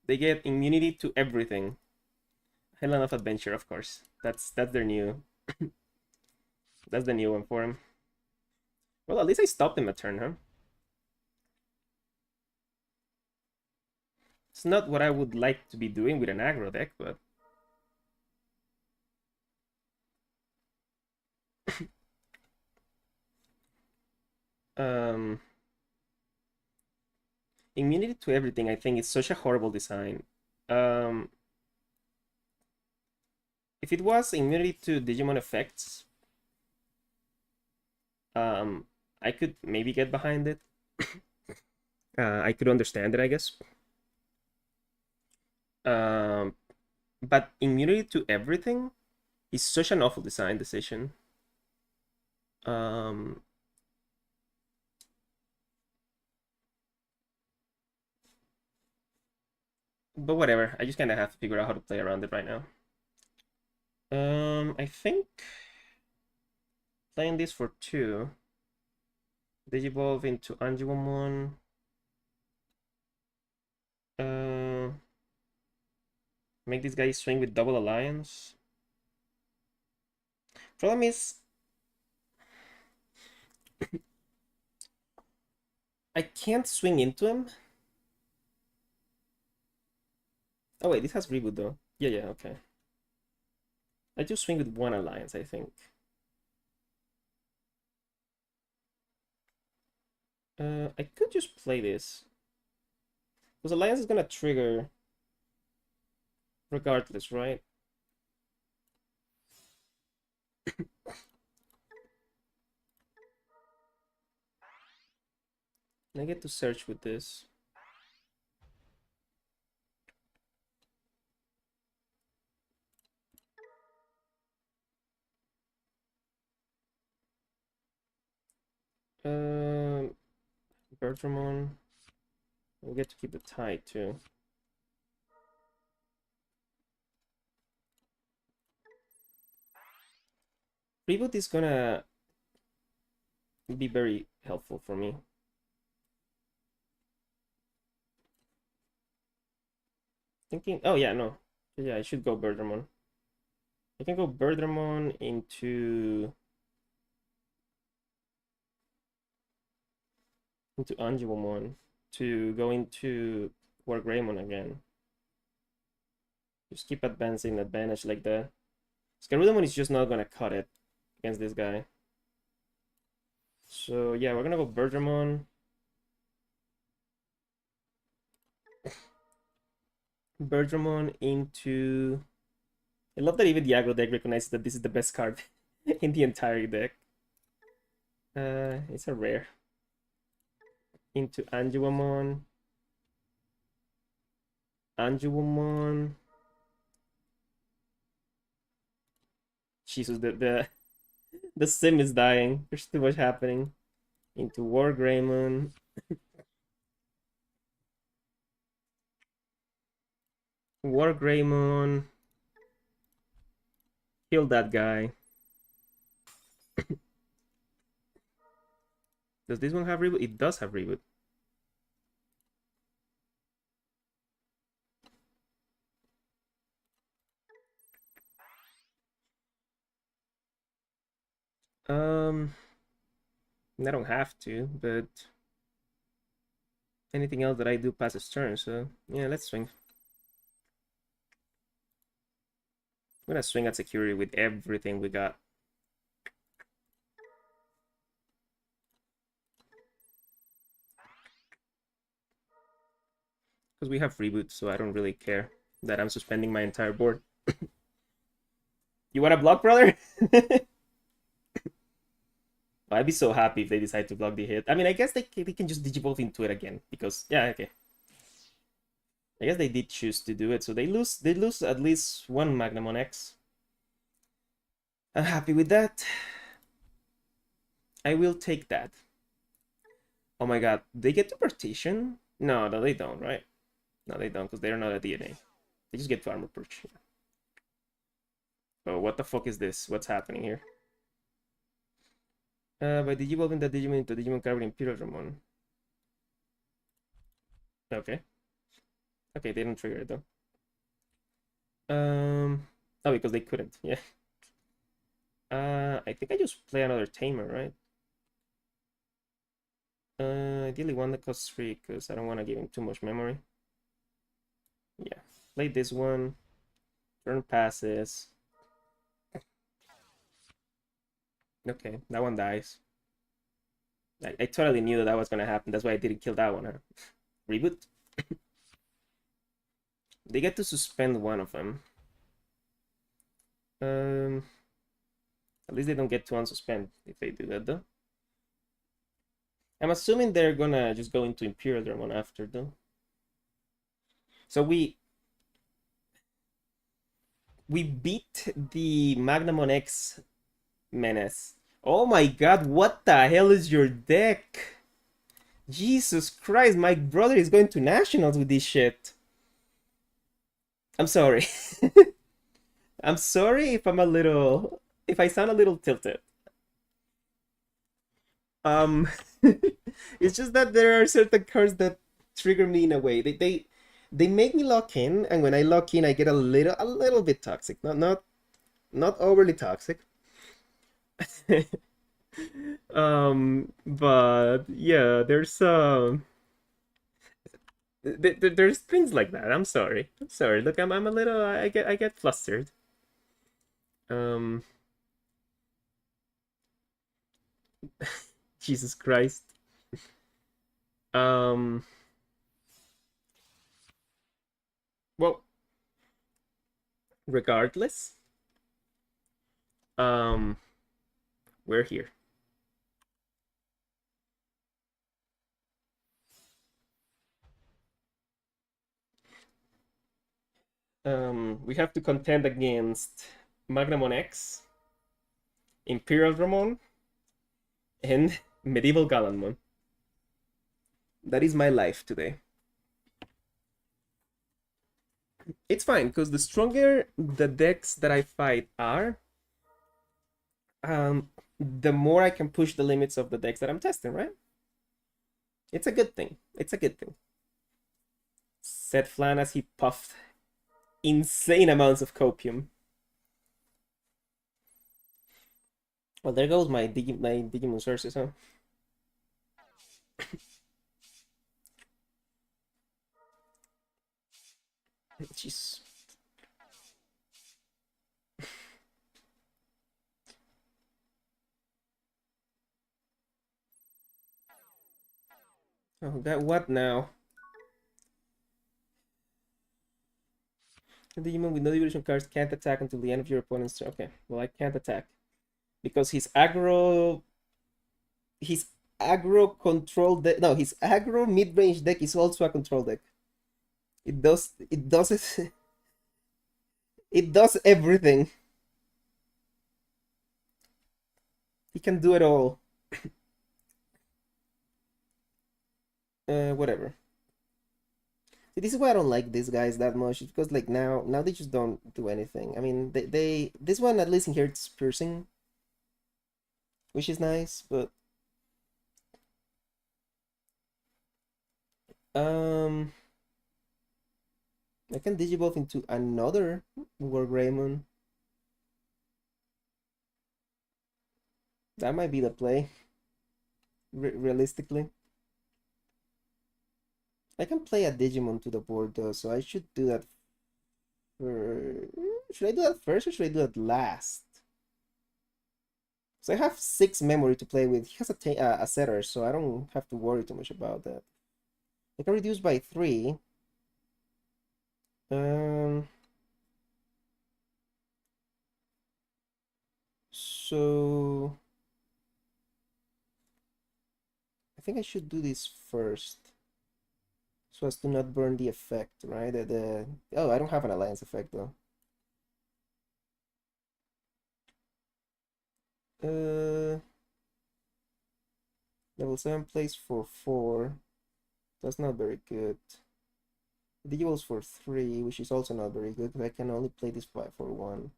They get immunity to everything. Island of Adventure, of course. That's their new. That's the new one for him. Well, at least I stopped him a turn, huh? It's not what I would like to be doing with an aggro deck, but um, immunity to everything. I think is such a horrible design. Um, if it was immunity to Digimon effects, I could maybe get behind it. I could understand it, I guess. Um, but immunity to everything is such an awful design decision. Um, but whatever. I just kind of have to figure out how to play around it right now. I think playing this for 2. Digivolve into Anjuwamon. Uh, make this guy swing with double alliance. Problem is, I can't swing into him. Oh wait, this has reboot though. Yeah, yeah, okay. I just swing with one alliance, I think. I could just play this. Because alliance is gonna trigger regardless, right? And I get to search with this. Um, Bertramon. We get to keep it tight too. Reboot is gonna be very helpful for me. Thinking, oh yeah, no. Yeah, I should go Bertramon. I can go Bertramon into Angelmon to go into War Greymon again. Just keep advancing advantage like that. Scarudamon is just not gonna cut it against this guy. So yeah, we're gonna go Bergermon. Bergermon into. I love that even the aggro deck recognizes that this is the best card in the entire deck. It's a rare. Into Anjuamon. Anjuamon. Jesus, the sim is dying. There's too much happening. Into War Greymon. War Greymon. Kill that guy. Does this one have reboot? It does have reboot. Um, I don't have to, but anything else that I do passes turn, so yeah, let's swing. I'm gonna swing at security with everything we got. Because we have reboot, so I don't really care that I'm suspending my entire board. You wanna block, brother? I'd be so happy if they decide to block the hit. I mean, I guess they can just digivolve into it again because yeah, okay. I guess they did choose to do it, so they lose at least one Magnum on X. I'm happy with that. I will take that. Oh my god, they get to partition? No, no, they don't, right? No, they don't, because they're not a DNA. They just get to armor perch. Oh, what the fuck is this? What's happening here? By digivolving the Digimon into Digimon card with Imperial Ramon. Okay. Okay, they didn't trigger it though. Oh, because they couldn't. Yeah. I think I just play another Tamer, right? Ideally one that costs 3, because I don't want to give him too much memory. Yeah. Play this one. Turn passes. Okay, that one dies. I totally knew that was gonna happen. That's why I didn't kill that one. Huh? Reboot. They get to suspend one of them. At least they don't get to unsuspend if they do that, though. I'm assuming they're gonna just go into Imperial Dramon after, though. So we beat the Magnamon X menace. Oh my god, what the hell is your deck? Jesus Christ, my brother is going to nationals with this shit. I'm sorry. I'm sorry if I sound a little tilted. Um it's just that there are certain cards that trigger me in a way. They make me lock in, and when I lock in I get a little bit toxic. Not overly toxic. But yeah, there's There's things like that. I'm sorry. I'm sorry. Look, I'm a little. I get flustered. Um, Jesus Christ. Um, well, regardless, um, we're here. We have to contend against Magnamon X, Imperial Dramon, and Medieval Galanmon. That is my life today. It's fine because the stronger the decks that I fight are, the more I can push the limits of the decks that I'm testing, right? It's a good thing. It's a good thing. Said Flan as he puffed insane amounts of copium. Well, there goes my Digimon sources, huh? Jeez. Oh, that what now? The Digimon with no evolution cards can't attack until the end of your opponent's turn. Okay, well I can't attack because his aggro control deck. No, his aggro mid range deck is also a control deck. It it does everything. He can do it all. Whatever. See, this is why I don't like these guys that much. It's because like now they just don't do anything. I mean, they this one at least in here it's piercing, which is nice, but um, I can digivolve into another War Greymon. That might be the play. Realistically, I can play a Digimon to the board though, so I should do that. Should I do that first or should I do that last? So I have 6 memory to play with. He has a setter, so I don't have to worry too much about that. I can reduce by 3. Um. So I think I should do this first, so as to not burn the effect, right? Oh, I don't have an alliance effect though. Uh, level 7 plays for 4. That's not very good. The equals for 3, which is also not very good because I can only play this 5 for 1.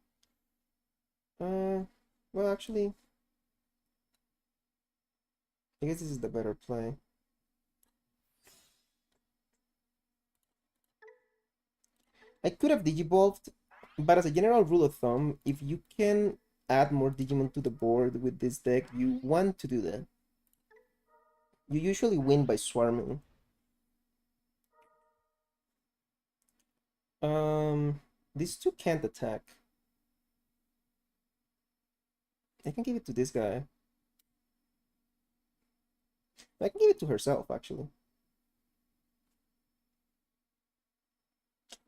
Well, actually, I guess this is the better play. I could have digivolved, but as a general rule of thumb, if you can add more Digimon to the board with this deck, you want to do that. You usually win by swarming. These two can't attack. I can give it to this guy. I can give it to herself, actually.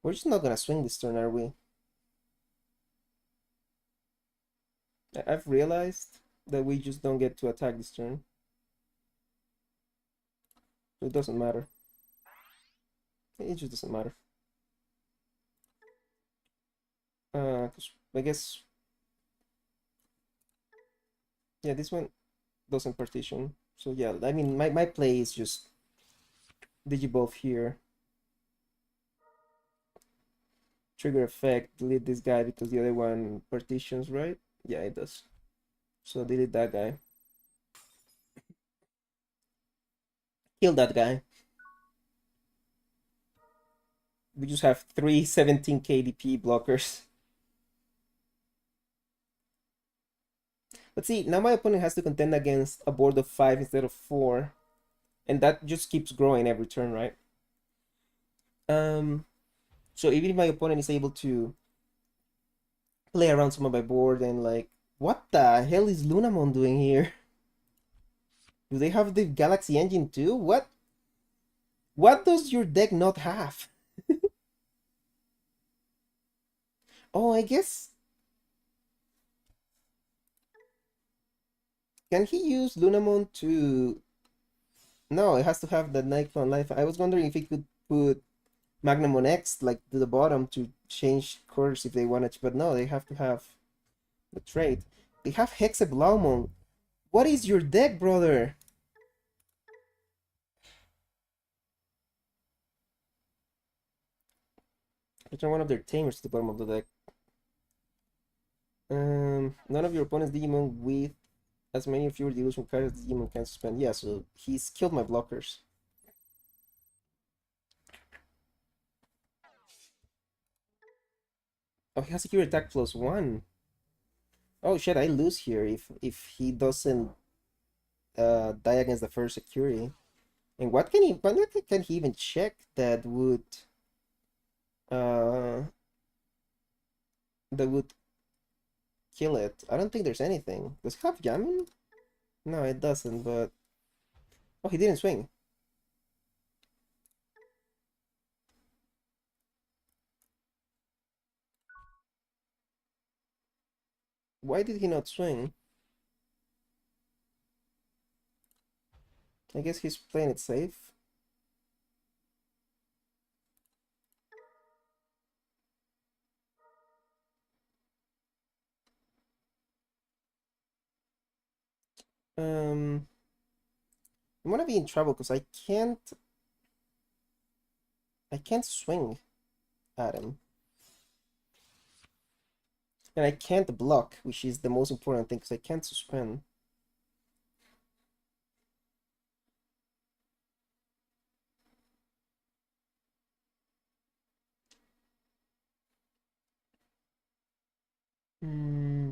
We're just not gonna swing this turn, are we? I've realized that we just don't get to attack this turn. So it doesn't matter. It just doesn't matter. 'Cause I guess... Yeah, this one doesn't partition. So yeah, I mean, my play is just digivolve here. Trigger effect, delete this guy because the other one partitions, right? Yeah, it does. So delete that guy. Kill that guy. We just have 3 17 KDP blockers. But see, now my opponent has to contend against a board of 5 instead of 4. And that just keeps growing every turn, right? Um, so even if my opponent is able to play around some of my board and like, what the hell is Lunamon doing here? Do they have the Galaxy Engine too? What does your deck not have? Oh, I guess can he use Lunamon to? No, it has to have the Nightfall Life. I was wondering if he could put Magnamon X like to the bottom to change course if they wanted to, but no, they have to have the trait. They have Hexablaumon. What is your deck, brother? Return one of their tamers to the bottom of the deck. None of your opponent's Digimon with as many of your delusion cards as Digimon can suspend. Yeah, so he's killed my blockers. Oh, he has secure attack +1. Oh shit, I lose here if he doesn't die against the first security. And what can he even check uh that would kill it? I don't think there's anything. Does it have Yamin? No, it doesn't, but oh, he didn't swing. Why did he not swing? I guess he's playing it safe. Um, I'm gonna be in trouble because I can't swing at him. And I can't block, which is the most important thing because I can't suspend. Hmm.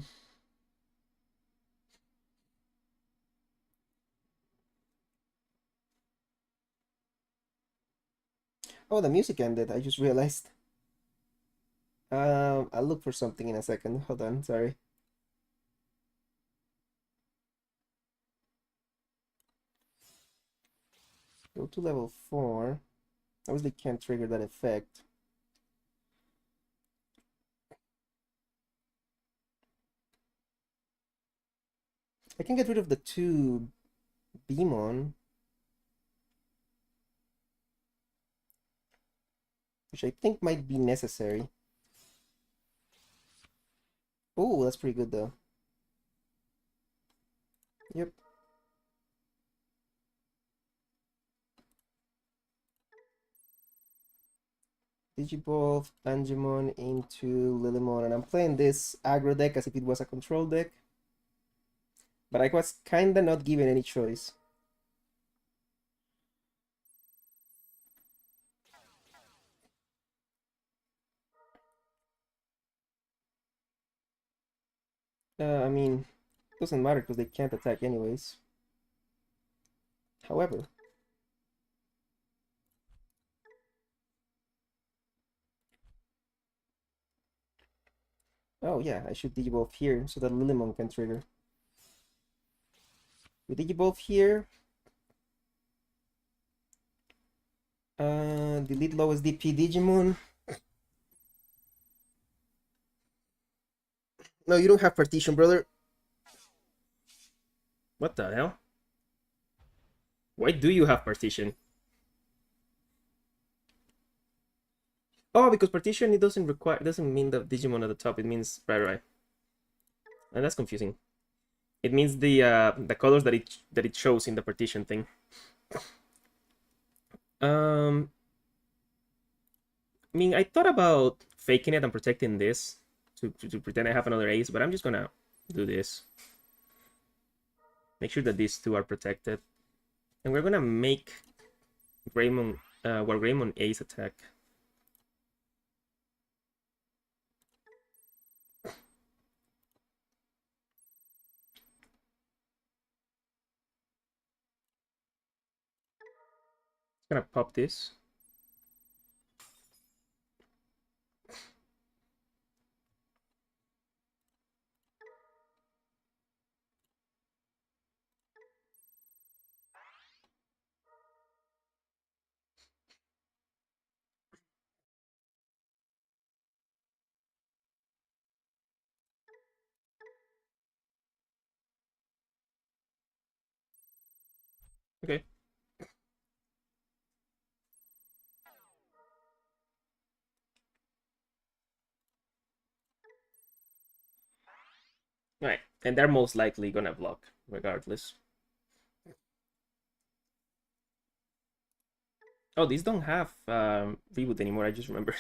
Oh, the music ended. I just realized. I'll look for something in a second. Hold on, sorry. Go to level 4. Obviously can't trigger that effect. I can get rid of the 2 Beamon, which I think might be necessary. Oh, that's pretty good though. Yep. Digivolve Angemon into Lilymon, and I'm playing this aggro deck as if it was a control deck. But I was kinda not given any choice. I mean, doesn't matter because they can't attack anyways. However, oh yeah, I should Digivolve here so that Lilymon can trigger. We Digivolve here. Delete lowest DP Digimon. No, you don't have partition, brother. What the hell? Why do you have partition? Oh, because partition it doesn't mean the Digimon at the top. It means right. And that's confusing. It means the colors that it shows in the partition thing. Um, I mean, I thought about faking it and protecting this to pretend I have another ace, but I'm just gonna do this. Make sure that these two are protected, and we're gonna make Greymon ace attack. Gonna pop this. Okay. Right. And they're most likely gonna block, regardless. Oh, these don't have reboot anymore, I just remember.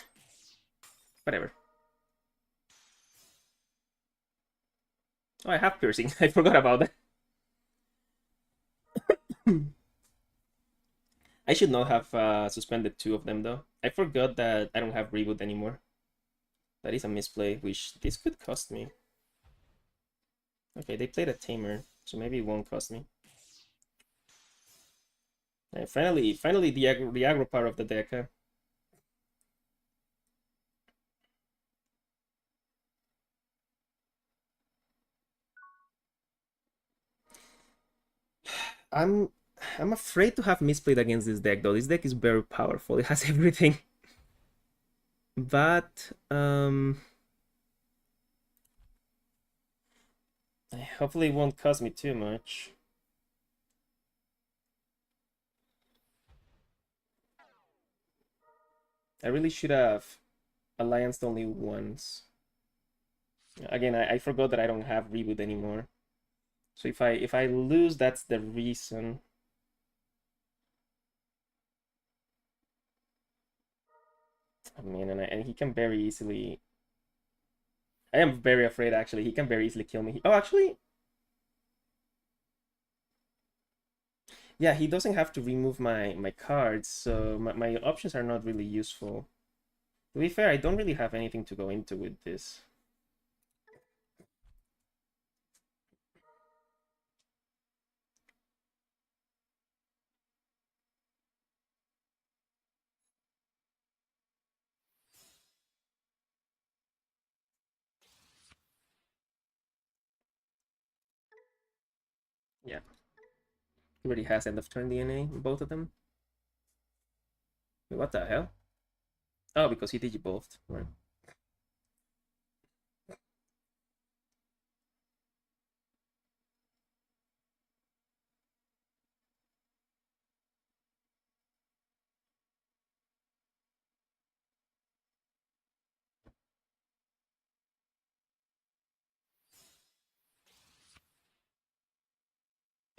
Whatever. Oh, I have piercing. I forgot about that. I should not have suspended two of them though. I forgot that I don't have reboot anymore. That is a misplay, which this could cost me. Okay, they played a tamer, so maybe it won't cost me. And finally, the aggro part of the deck. Huh? I'm I'm afraid to have misplayed against this deck though. This deck is very powerful. It has everything, but hopefully it won't cost me too much. I really should have allianced only once. Again, I forgot that I don't have reboot anymore. So if I lose, that's the reason. I mean, and he can very easily. I am very afraid actually. He can very easily kill me. Oh, actually, yeah. He doesn't have to remove my cards, so my options are not really useful. To be fair, I don't really have anything to go into with this. Yeah, he already has end of turn DNA, both of them. Wait, what the hell? Oh, because he did both. Right.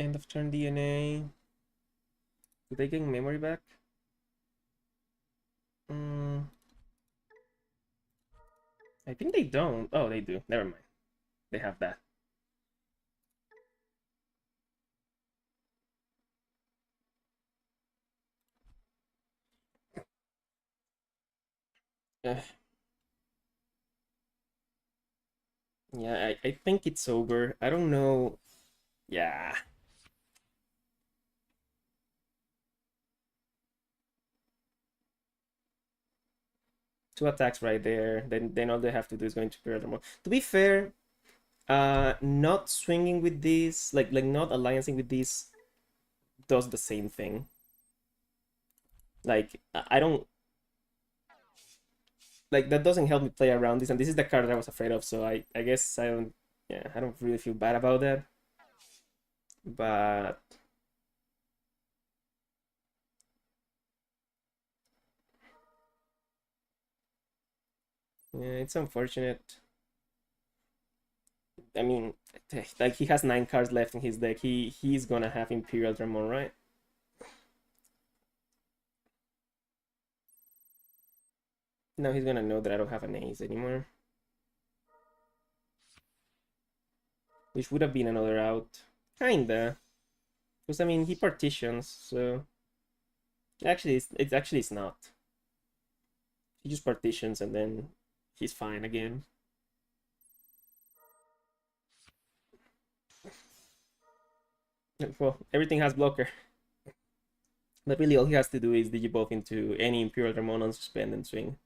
End of turn DNA. Do they get memory back? Mm, I think they don't. Oh, they do. Never mind. They have that. Uh, yeah, I think it's over. I don't know. Yeah. Two attacks right there. Then all they have to do is going to Imperial Drama. To be fair, not swinging with this, like not alliancing with this, does the same thing. Like I don't like that doesn't help me play around this, and this is the card that I was afraid of. So I guess I don't. Yeah, I don't really feel bad about that. But yeah, it's unfortunate. I mean, like he has 9 cards left in his deck. He's gonna have Imperial Dramon, right? Now he's gonna know that I don't have an ace anymore, which would have been another out. Kinda, because I mean he partitions, so actually it's not. He just partitions and then he's fine again. Well, everything has blocker. But really all he has to do is digivolve into any Imperial Dramon on suspend and swing.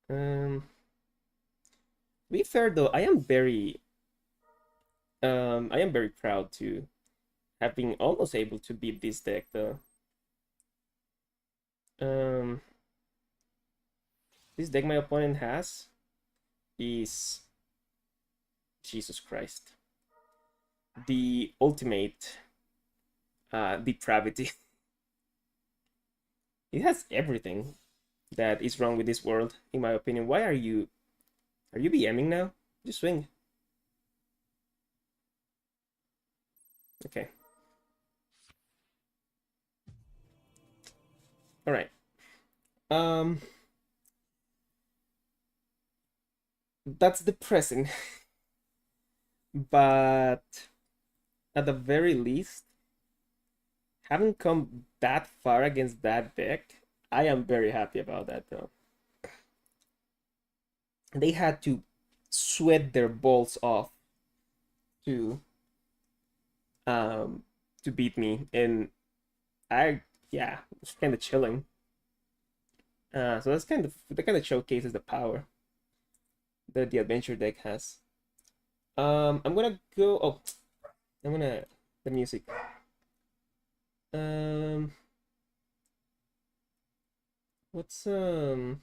To be fair though, I am very proud to have been almost able to beat this deck though. Um this deck my opponent has is Jesus Christ. The ultimate depravity. It has everything that is wrong with this world, in my opinion. Why are you BMing now? Just swing. Okay. All right. Um, that's depressing, but at the very least, having come that far against that deck, I am very happy about that though. They had to sweat their balls off to um to beat me, and I yeah, it's kind of chilling. So that's kind of that kind of showcases the power that the adventure deck has. I'm gonna go. Oh, I'm gonna the music. Um, what's um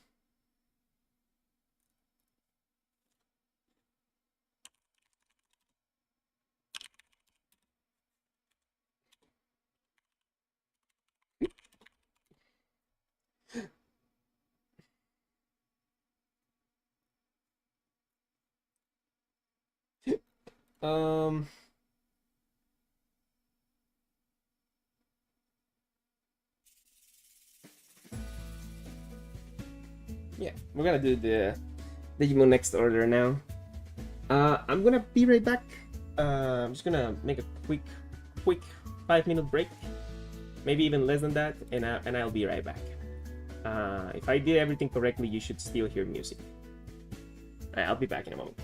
yeah, we're gonna do the Digimon next order now. I'm gonna be right back. I'm just gonna make a quick 5 minute break, maybe even less than that, and I'll be right back. If I did everything correctly, you should still hear music. I'll be back in a moment.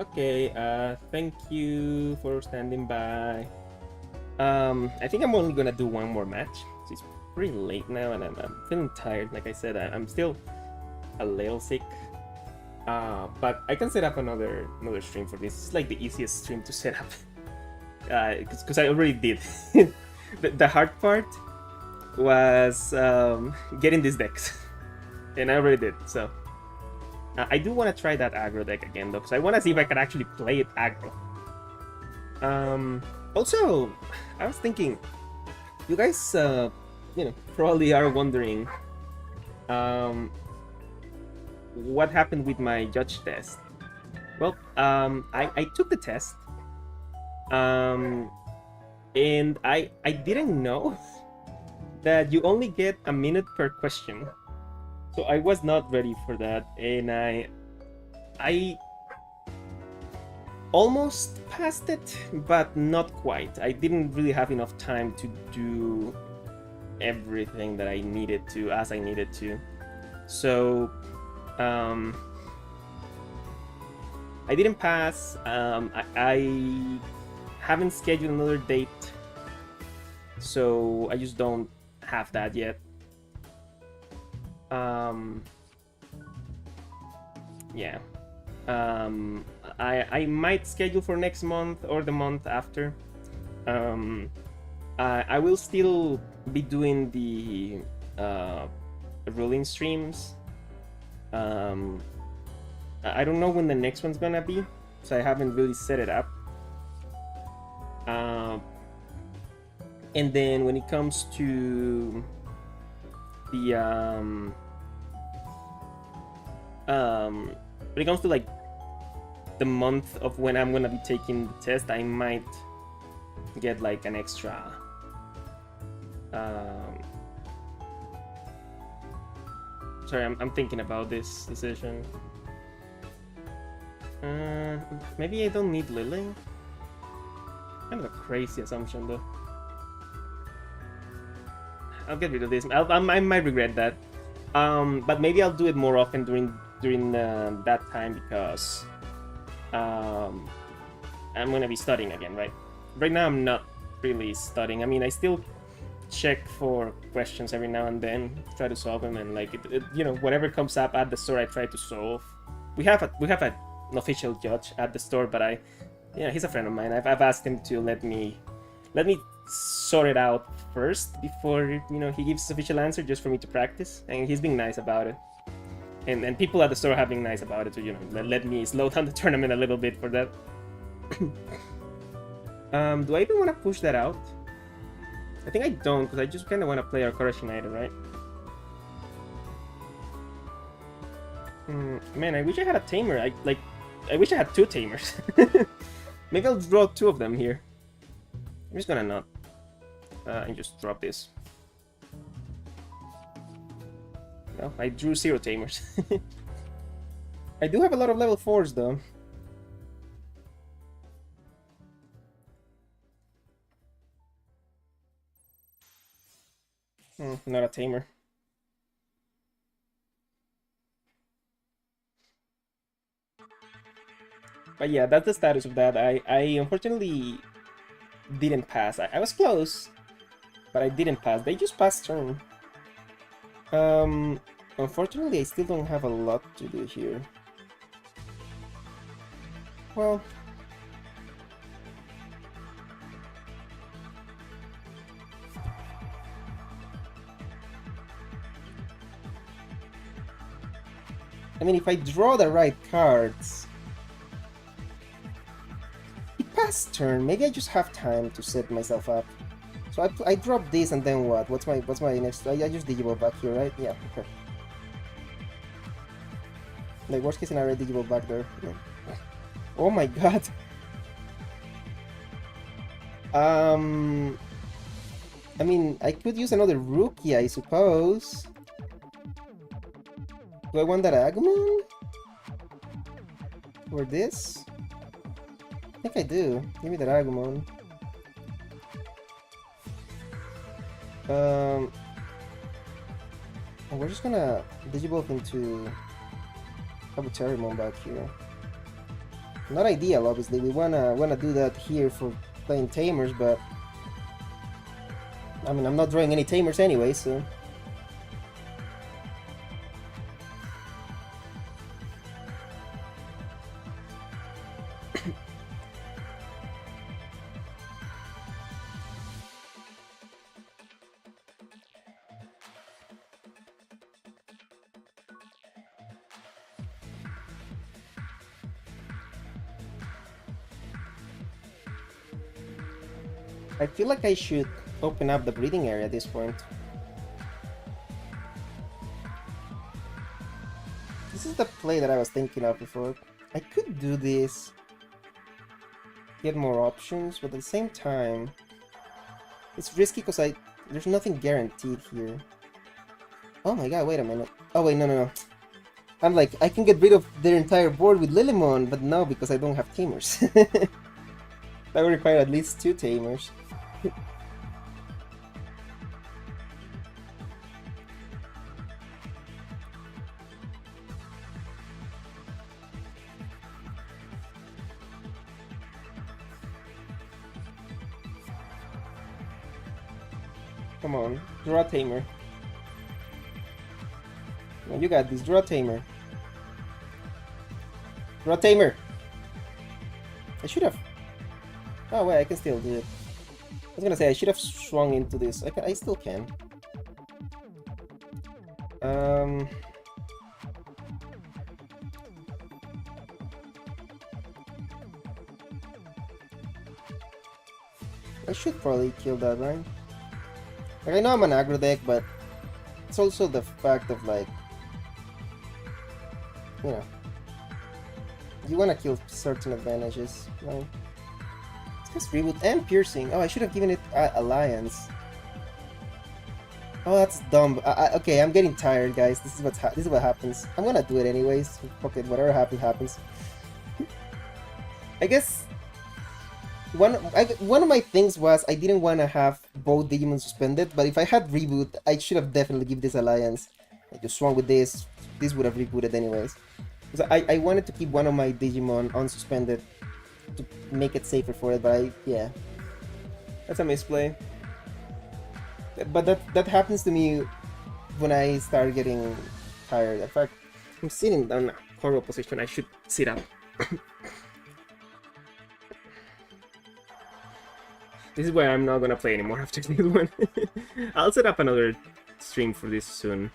Okay, thank you for standing by. I think I'm only gonna do one more match. It's pretty late now, and I'm feeling tired. Like I said, I'm still a little sick. But I can set up another stream for this. It's like the easiest stream to set up. Because I already did. The hard part was getting these decks, and I already did. So I do want to try that aggro deck again, though, because I want to see if I can actually play it aggro. Also, I was thinking, you guys, probably are wondering, what happened with my judge test. Well, I took the test, and I didn't know that you only get a minute per question. So I was not ready for that, and I almost passed it, but not quite. I didn't really have enough time to do everything that I needed to, as I needed to. So I didn't pass. I haven't scheduled another date, so I just don't have that yet. Yeah. I might schedule for next month or the month after. I will still be doing the ruling streams. I don't know when the next one's gonna be, so I haven't really set it up. And then when it comes to the when it comes to like the month of when I'm gonna be taking the test, I might get like an extra sorry, I'm thinking about this decision. Maybe I don't need Lily. Kind of a crazy assumption, though. I'll get rid of this. I might regret that. But maybe I'll do it more often during that time, because I'm gonna be studying again, right? Right now I'm not really studying. I mean, I still check for questions every now and then, try to solve them, and like whatever comes up at the store, I try to solve. We have an official judge at the store, but he's a friend of mine. I've asked him to let me sort it out first before he gives official answer, just for me to practice, and he's being nice about it. And people at the store have been nice about it, so let me slow down the tournament a little bit for that. Do I even want to push that out? I think I don't, because I just kind of want to play our Courage United, right? Man, I wish I had a tamer. I wish I had two tamers. Maybe I'll draw two of them here. I'm just gonna not and just drop this. No, I drew 0 tamers. I do have a lot of level 4s, though. Not a tamer. But yeah, that's the status of that. I unfortunately didn't pass. I was close, but I didn't pass. They just passed turn. Unfortunately, I still don't have a lot to do here. Well, I mean, if I draw the right cards, it passed turn. Maybe I just have time to set myself up. So I drop this, and then what? What's my next? I just Digimon back here, right? Yeah. Okay. Like worst case scenario, Digimon back there. Yeah. Oh my god. I mean, I could use another rookie, I suppose. Do I want that Agumon? Or this? I think I do. Give me that Agumon. We're just gonna Digivolve into Kabuterimon back here. Not ideal, obviously. We wanna do that here for playing Tamers, but I mean, I'm not drawing any Tamers anyway, so... I feel like I should open up the breeding area at this point. This is the play that I was thinking of before. I could do this, get more options, but at the same time, it's risky because there's nothing guaranteed here. Oh my god, wait a minute. Oh wait, no. I'm like, I can get rid of their entire board with Lilymon, but no, because I don't have Tamers. That would require at least 2 Tamers. Come on, draw a Tamer. No, you got this, draw a Tamer. Draw a Tamer! I should have... Oh wait, I can still do it. I was gonna say, I should have swung into this. I still can. I should probably kill that, right? Like, I know I'm an aggro deck, but it's also the fact of, like, you know, you want to kill certain advantages, right? It's just reboot and piercing. Oh, I should have given it alliance. Oh, that's dumb. Okay, I'm getting tired, guys. This is what happens. I'm gonna do it anyways. Fuck it, whatever happens, happens. I guess one of my things was I didn't want to have both Digimon suspended, but if I had reboot, I should have definitely given this alliance. I just swung with this. This would have rebooted anyways. Because I wanted to keep one of my Digimon unsuspended to make it safer for it, but yeah. That's a misplay. But that happens to me when I start getting tired. In fact, I'm sitting down in a horrible position. I should sit up. This is why I'm not gonna play anymore after this one. I'll set up another stream for this soon.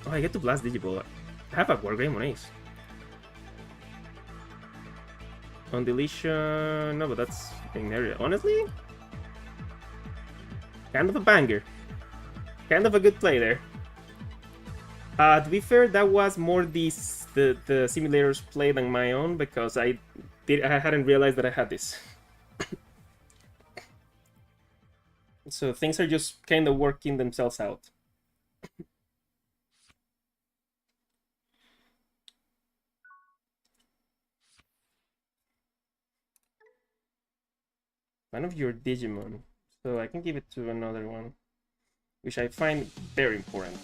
Oh, I get to blast Digiball. I have a Wargame on Ace. On deletion... No, but that's in area. Honestly? Kind of a banger. Kind of a good play there. To be fair, that was more the simulator's play than my own, because I hadn't realized that I had this. So things are just kind of working themselves out. One of your Digimon. So I can give it to another one, which I find very important.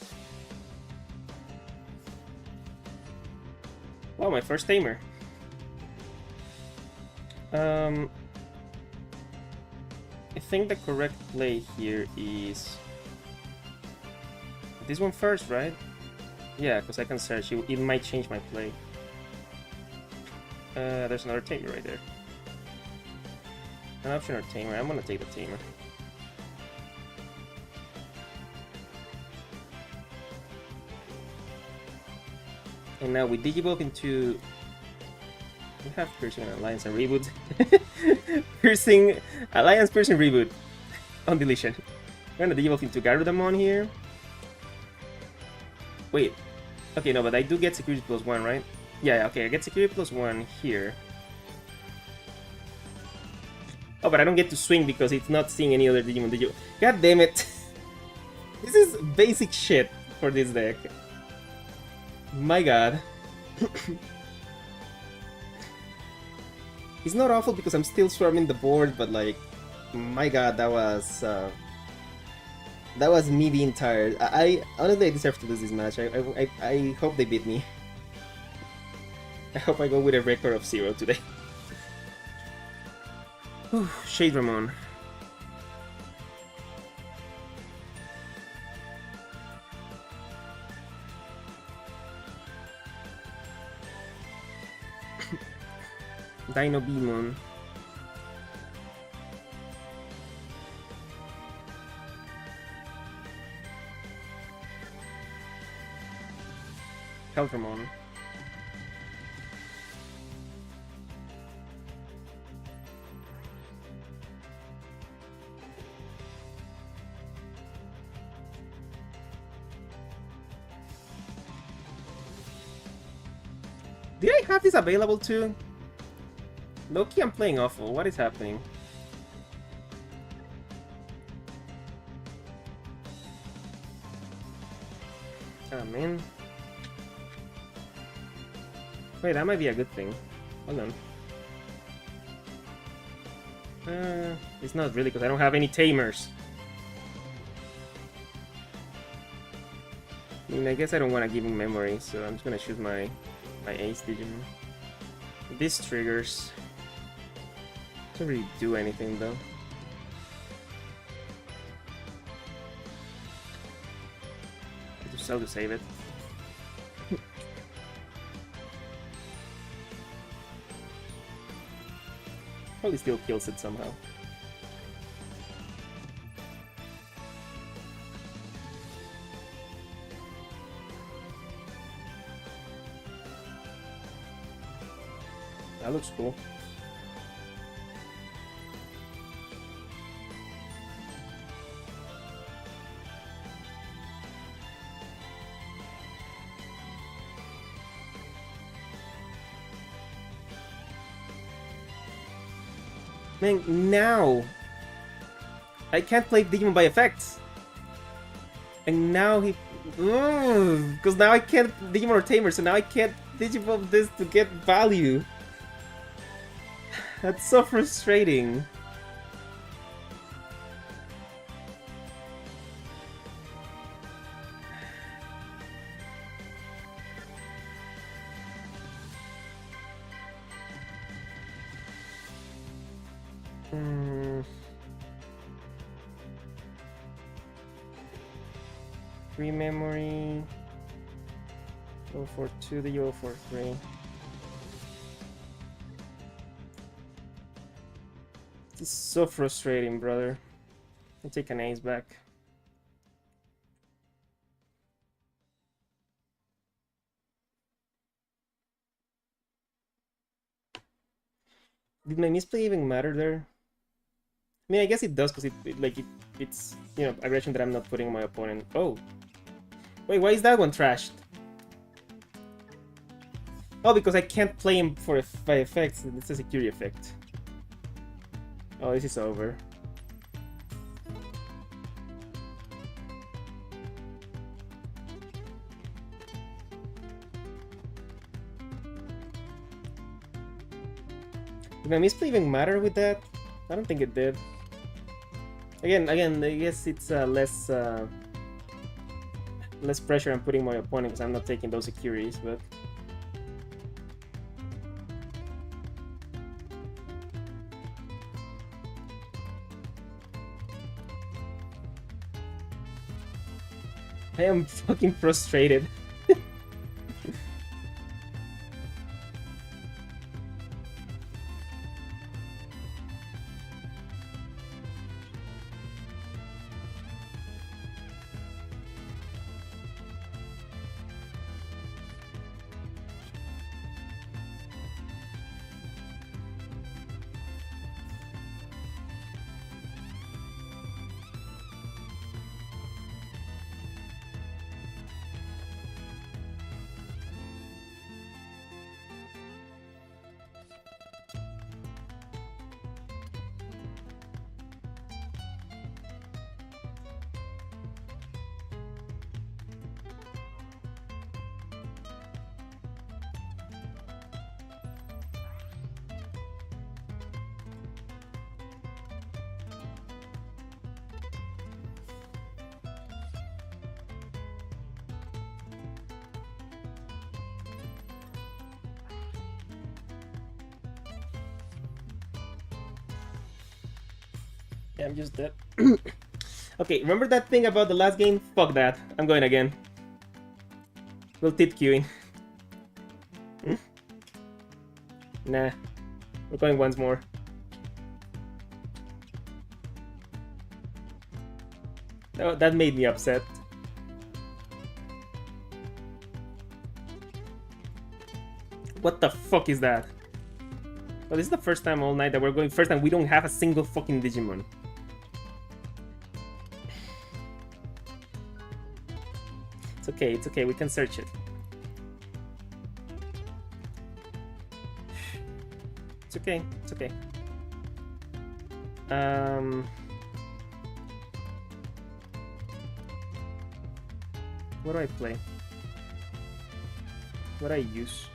Wow, my first Tamer. I think the correct play here is this one first, right? Yeah, because I can search. It might change my play. There's another Tamer right there. An option or Tamer? I'm gonna take the Tamer. And now we Digivolve into... We have Piercing Alliance and Reboot. Piercing Alliance, Piercing Reboot on deletion. We're gonna Digivolve into Garudamon here. Wait. Okay, no, but I do get Security +1, right? Yeah, okay, I get Security +1 here. Oh, but I don't get to swing because it's not seeing any other Digimon. God damn it! This is basic shit for this deck. My god. It's not awful because I'm still swarming the board, but like, my god, that was me being tired. I honestly deserve to lose this match. I hope they beat me. I hope I go with a record of 0 today. Shade Ramon. Dino Beamon. Heltramon. Did I have this available too? Loki, I'm playing awful. What is happening? Oh man. Wait, that might be a good thing. Hold on. It's not really because I don't have any tamers. I mean, I guess I don't want to give him memory, so I'm just gonna choose my ace Digimon. This triggers. Doesn't really do anything though. I just sell to save it. Probably still kills it somehow. That looks cool. Man, now I can't play Digimon by effects. And now he... Because now I can't Digimon or Tamer, so now I can't Digimon this to get value. That's so frustrating. Free memory. 042 to 043. This is so frustrating, brother. I'll take an ace back. Did my misplay even matter there? I mean, I guess it does because it's you know, aggression that I'm not putting on my opponent. Oh, wait, why is that one trashed? Oh, because I can't play him by effects. It's a security effect. Oh, this is over. Did my misplay even matter with that? I don't think it did. Again, I guess it's less pressure I'm putting my opponent because I'm not taking those securities, but I am fucking frustrated. Yeah, I'm just dead. Okay, remember that thing about the last game? Fuck that. I'm going again. We'll tit queuing. Nah. We're going once more. Oh, that made me upset. What the fuck is that? Well, this is the first time all night that we're going first and we don't have a single fucking Digimon. It's okay, we can search it. It's okay, it's okay. What do I play? What do I use?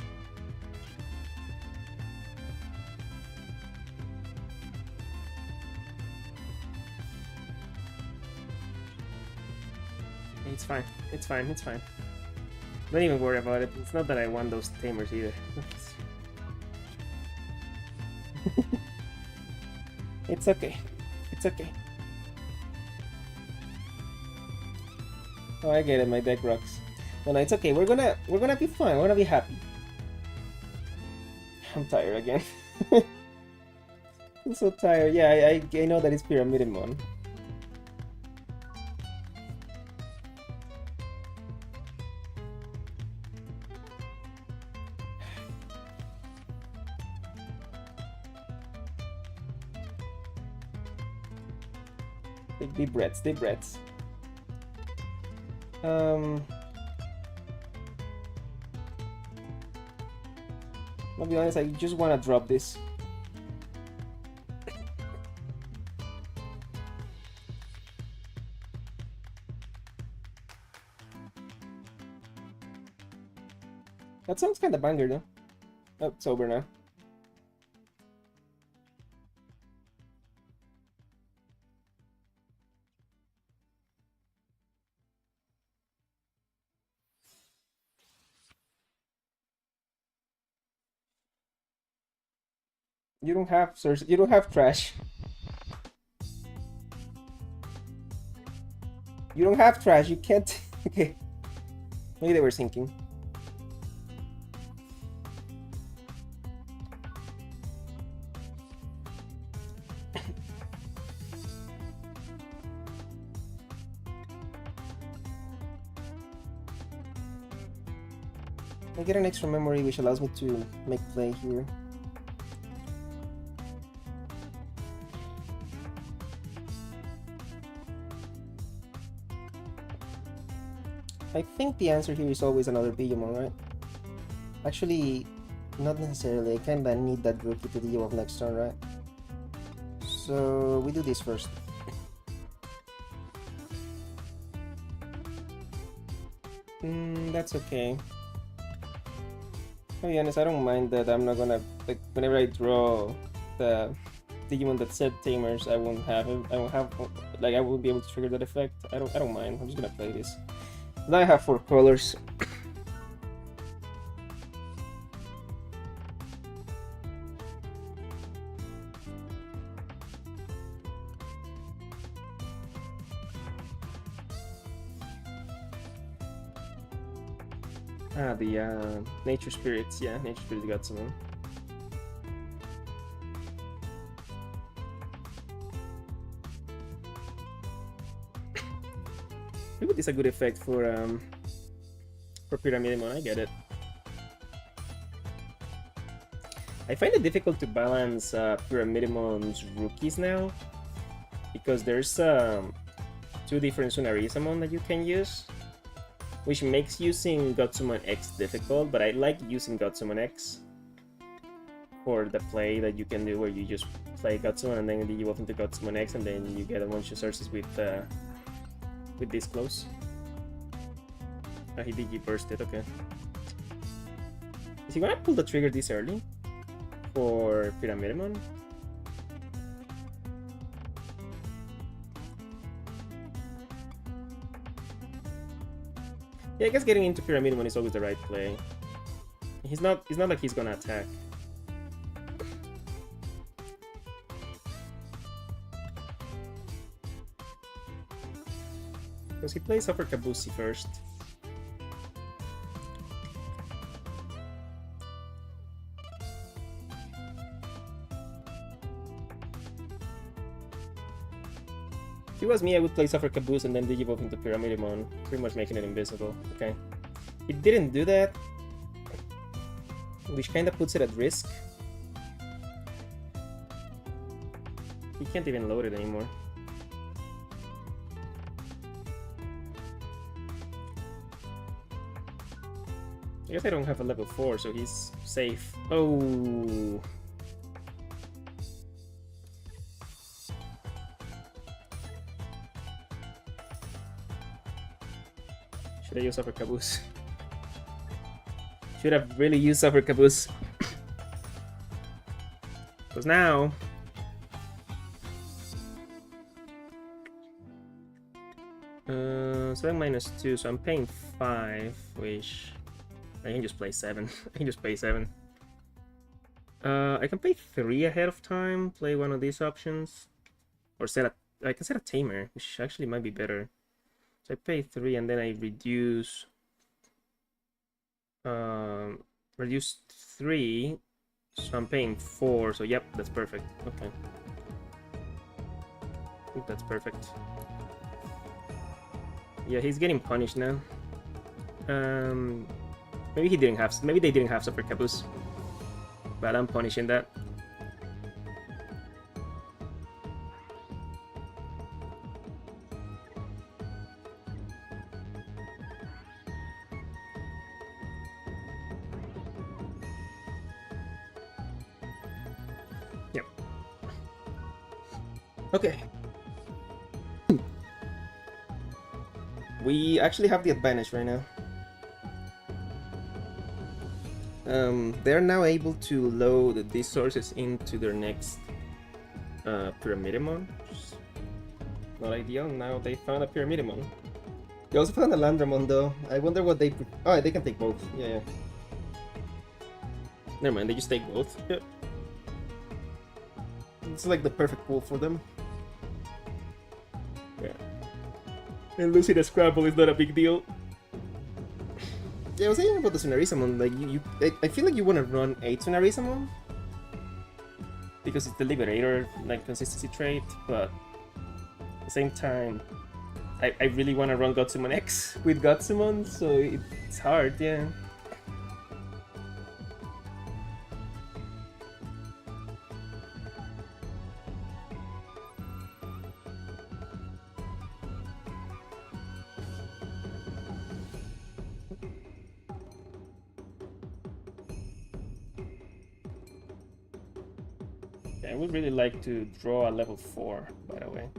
It's fine. It's fine. It's fine. Don't even worry about it. It's not that I want those tamers either. It's okay. It's okay. Oh, I get it. My deck rocks. No, no, it's okay. We're gonna be fine. We're gonna be happy. I'm tired again. I'm so tired. Yeah, I know that it's Pyramidimon. Deep breaths, deep breaths. I'll be honest, I just want to drop this. That sounds kind of banger though. Oh, it's over now. You don't have you don't have trash. You don't have trash. You can't. Okay. Maybe they were thinking. I get an extra memory which allows me to make play here. I think the answer here is always another Digimon, right? Actually, not necessarily. I kinda need that rookie to Digimon next turn, right? So we do this first. That's okay. To be honest, I don't mind that I'm not gonna, like, whenever I draw the Digimon that said Tamers, I won't have it. I won't have, like, I won't be able to trigger that effect. I don't mind. I'm just gonna play this. Now I have 4 colors. Ah, the Nature Spirits. Yeah, Nature Spirits got some. Maybe this is a good effect for Pyramidimon. I get it. I find it difficult to balance Pyramidimon's rookies now because there's 2 different Tsunarizamon that you can use, which makes using Gotsumon X difficult, but I like using Gotsumon X for the play that you can do where you just play Gotsumon and then you evolve into Gotsumon X and then you get a bunch of sources with this close. He Digi bursted, okay. Is he gonna pull the trigger this early for Pyramidimon? Yeah, I guess getting into Pyramidimon is always the right play. It's not like he's gonna attack. Because he plays Upper Kabusi first. If it was me, I would play Suffer Caboose and then Digivolve into Pyramidimon, pretty much making it invisible. Okay. It didn't do that, which kinda puts it at risk. He can't even load it anymore. I guess I don't have a level 4, so he's safe. Oh. Should I use Upper Caboose? Should have really used Upper Caboose. Because now... so I'm -2, so I'm paying 5, which... I can just play 7. I can just play 7. I can play 3 ahead of time, play one of these options. Or set a... I can set a Tamer, which actually might be better. So I pay 3 and then I reduce... reduce 3, so I'm paying 4, so yep, that's perfect. Okay. I think that's perfect. Yeah, he's getting punished now. Maybe he didn't have... Maybe they didn't have Super Caboose. But I'm punishing that. Yep. Okay. We actually have the advantage right now. They're now able to load these sources into their next Pyramidimon, which is not ideal. Now they found a Pyramidimon. They also found a Landramon though. I wonder what they... Oh, they can take both. Yeah. Never mind, they just take both. Yeah. It's like the perfect pool for them. Yeah. And losing a Scrabble is not a big deal. Yeah, I was saying about the Tsunarizamon, like, I feel like you want to run a Tsunarizamon because it's the Liberator, like, consistency trait, but at the same time, I really want to run Gotsumon X with Gotsumon, so it's hard, yeah. I would really like to draw a level 4, by the way.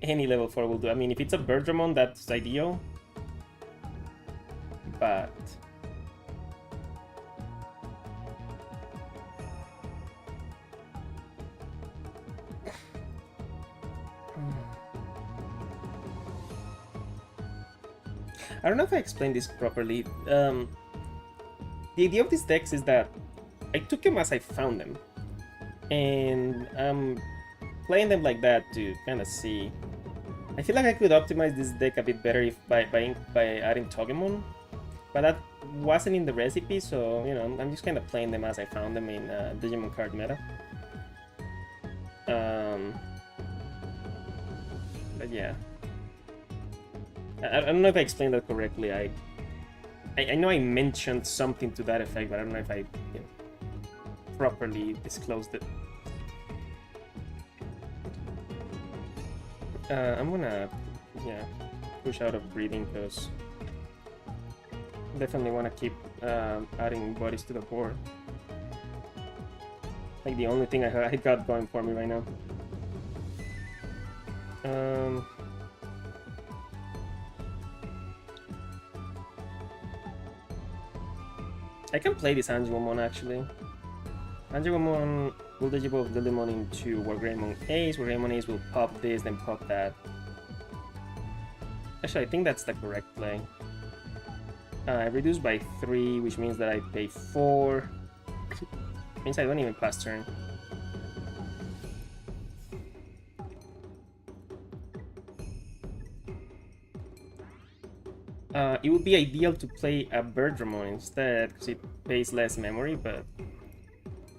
Any level 4 will do. I mean, if it's a Birdramon, that's ideal. But... I don't know if I explained this properly. The idea of these decks is that I took them as I found them. And I'm playing them like that to kind of see. I feel like I could optimize this deck a bit better if by adding Togemon, but that wasn't in the recipe, so you know I'm just kind of playing them as I found them in Digimon card meta. But yeah, I don't know if I explained that correctly. I know I mentioned something to that effect, but I don't know if I properly disclosed it. I'm gonna, push out of breeding because definitely want to keep adding bodies to the board. Like the only thing I got going for me right now. I can play this Angelomon actually. Angelomon will Digivolve Lilymon into Wargreymon Ace. Wargreymon Ace will pop this, then pop that. Actually, I think that's the correct play. I reduce by 3, which means that I pay 4. Means I don't even pass turn. It would be ideal to play a Birdramon instead, because it pays less memory, but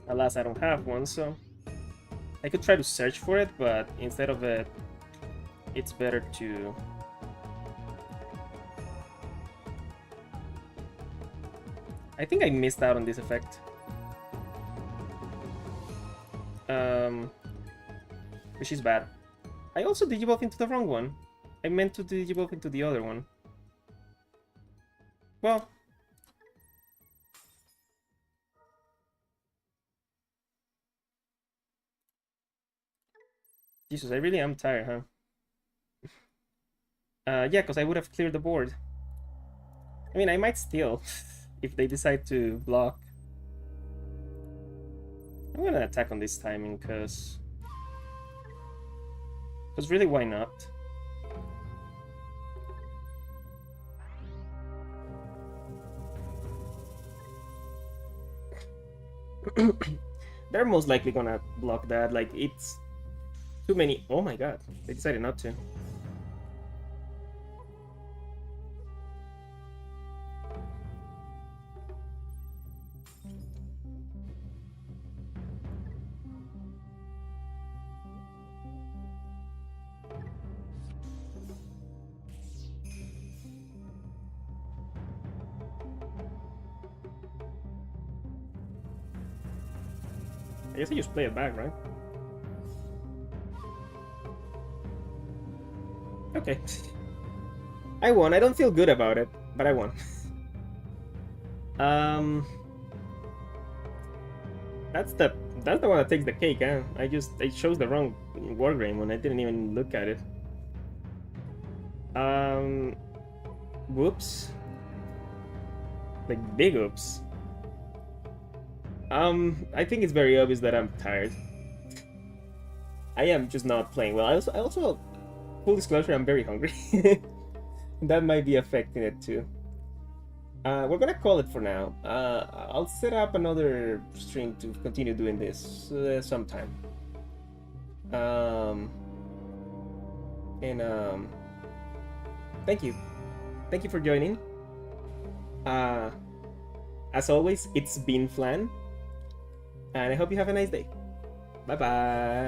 alas, I don't have one, so I could try to search for it, but instead of it, it's better to... I think I missed out on this effect. Which is bad. I also digivolved into the wrong one. I meant to digivolve into the other one. Well... Jesus, I really am tired, huh? Yeah, because I would have cleared the board. I mean, I might steal if they decide to block. I'm gonna attack on this timing, because really, why not? They're most likely gonna block that. Like, it's too many. Oh my god, they decided not to. I guess I just play it back, right? Okay. I won. I don't feel good about it, but I won. That's the one that takes the cake, huh? I chose the wrong Wargreymon. I didn't even look at it. Whoops. Like, big oops. I think it's very obvious that I'm tired. I am just not playing well. I also, full disclosure, I'm very hungry. That might be affecting it too. We're gonna call it for now. I'll set up another stream to continue doing this sometime. Thank you. Thank you for joining. As always, it's been Flan, and I hope you have a nice day. Bye bye.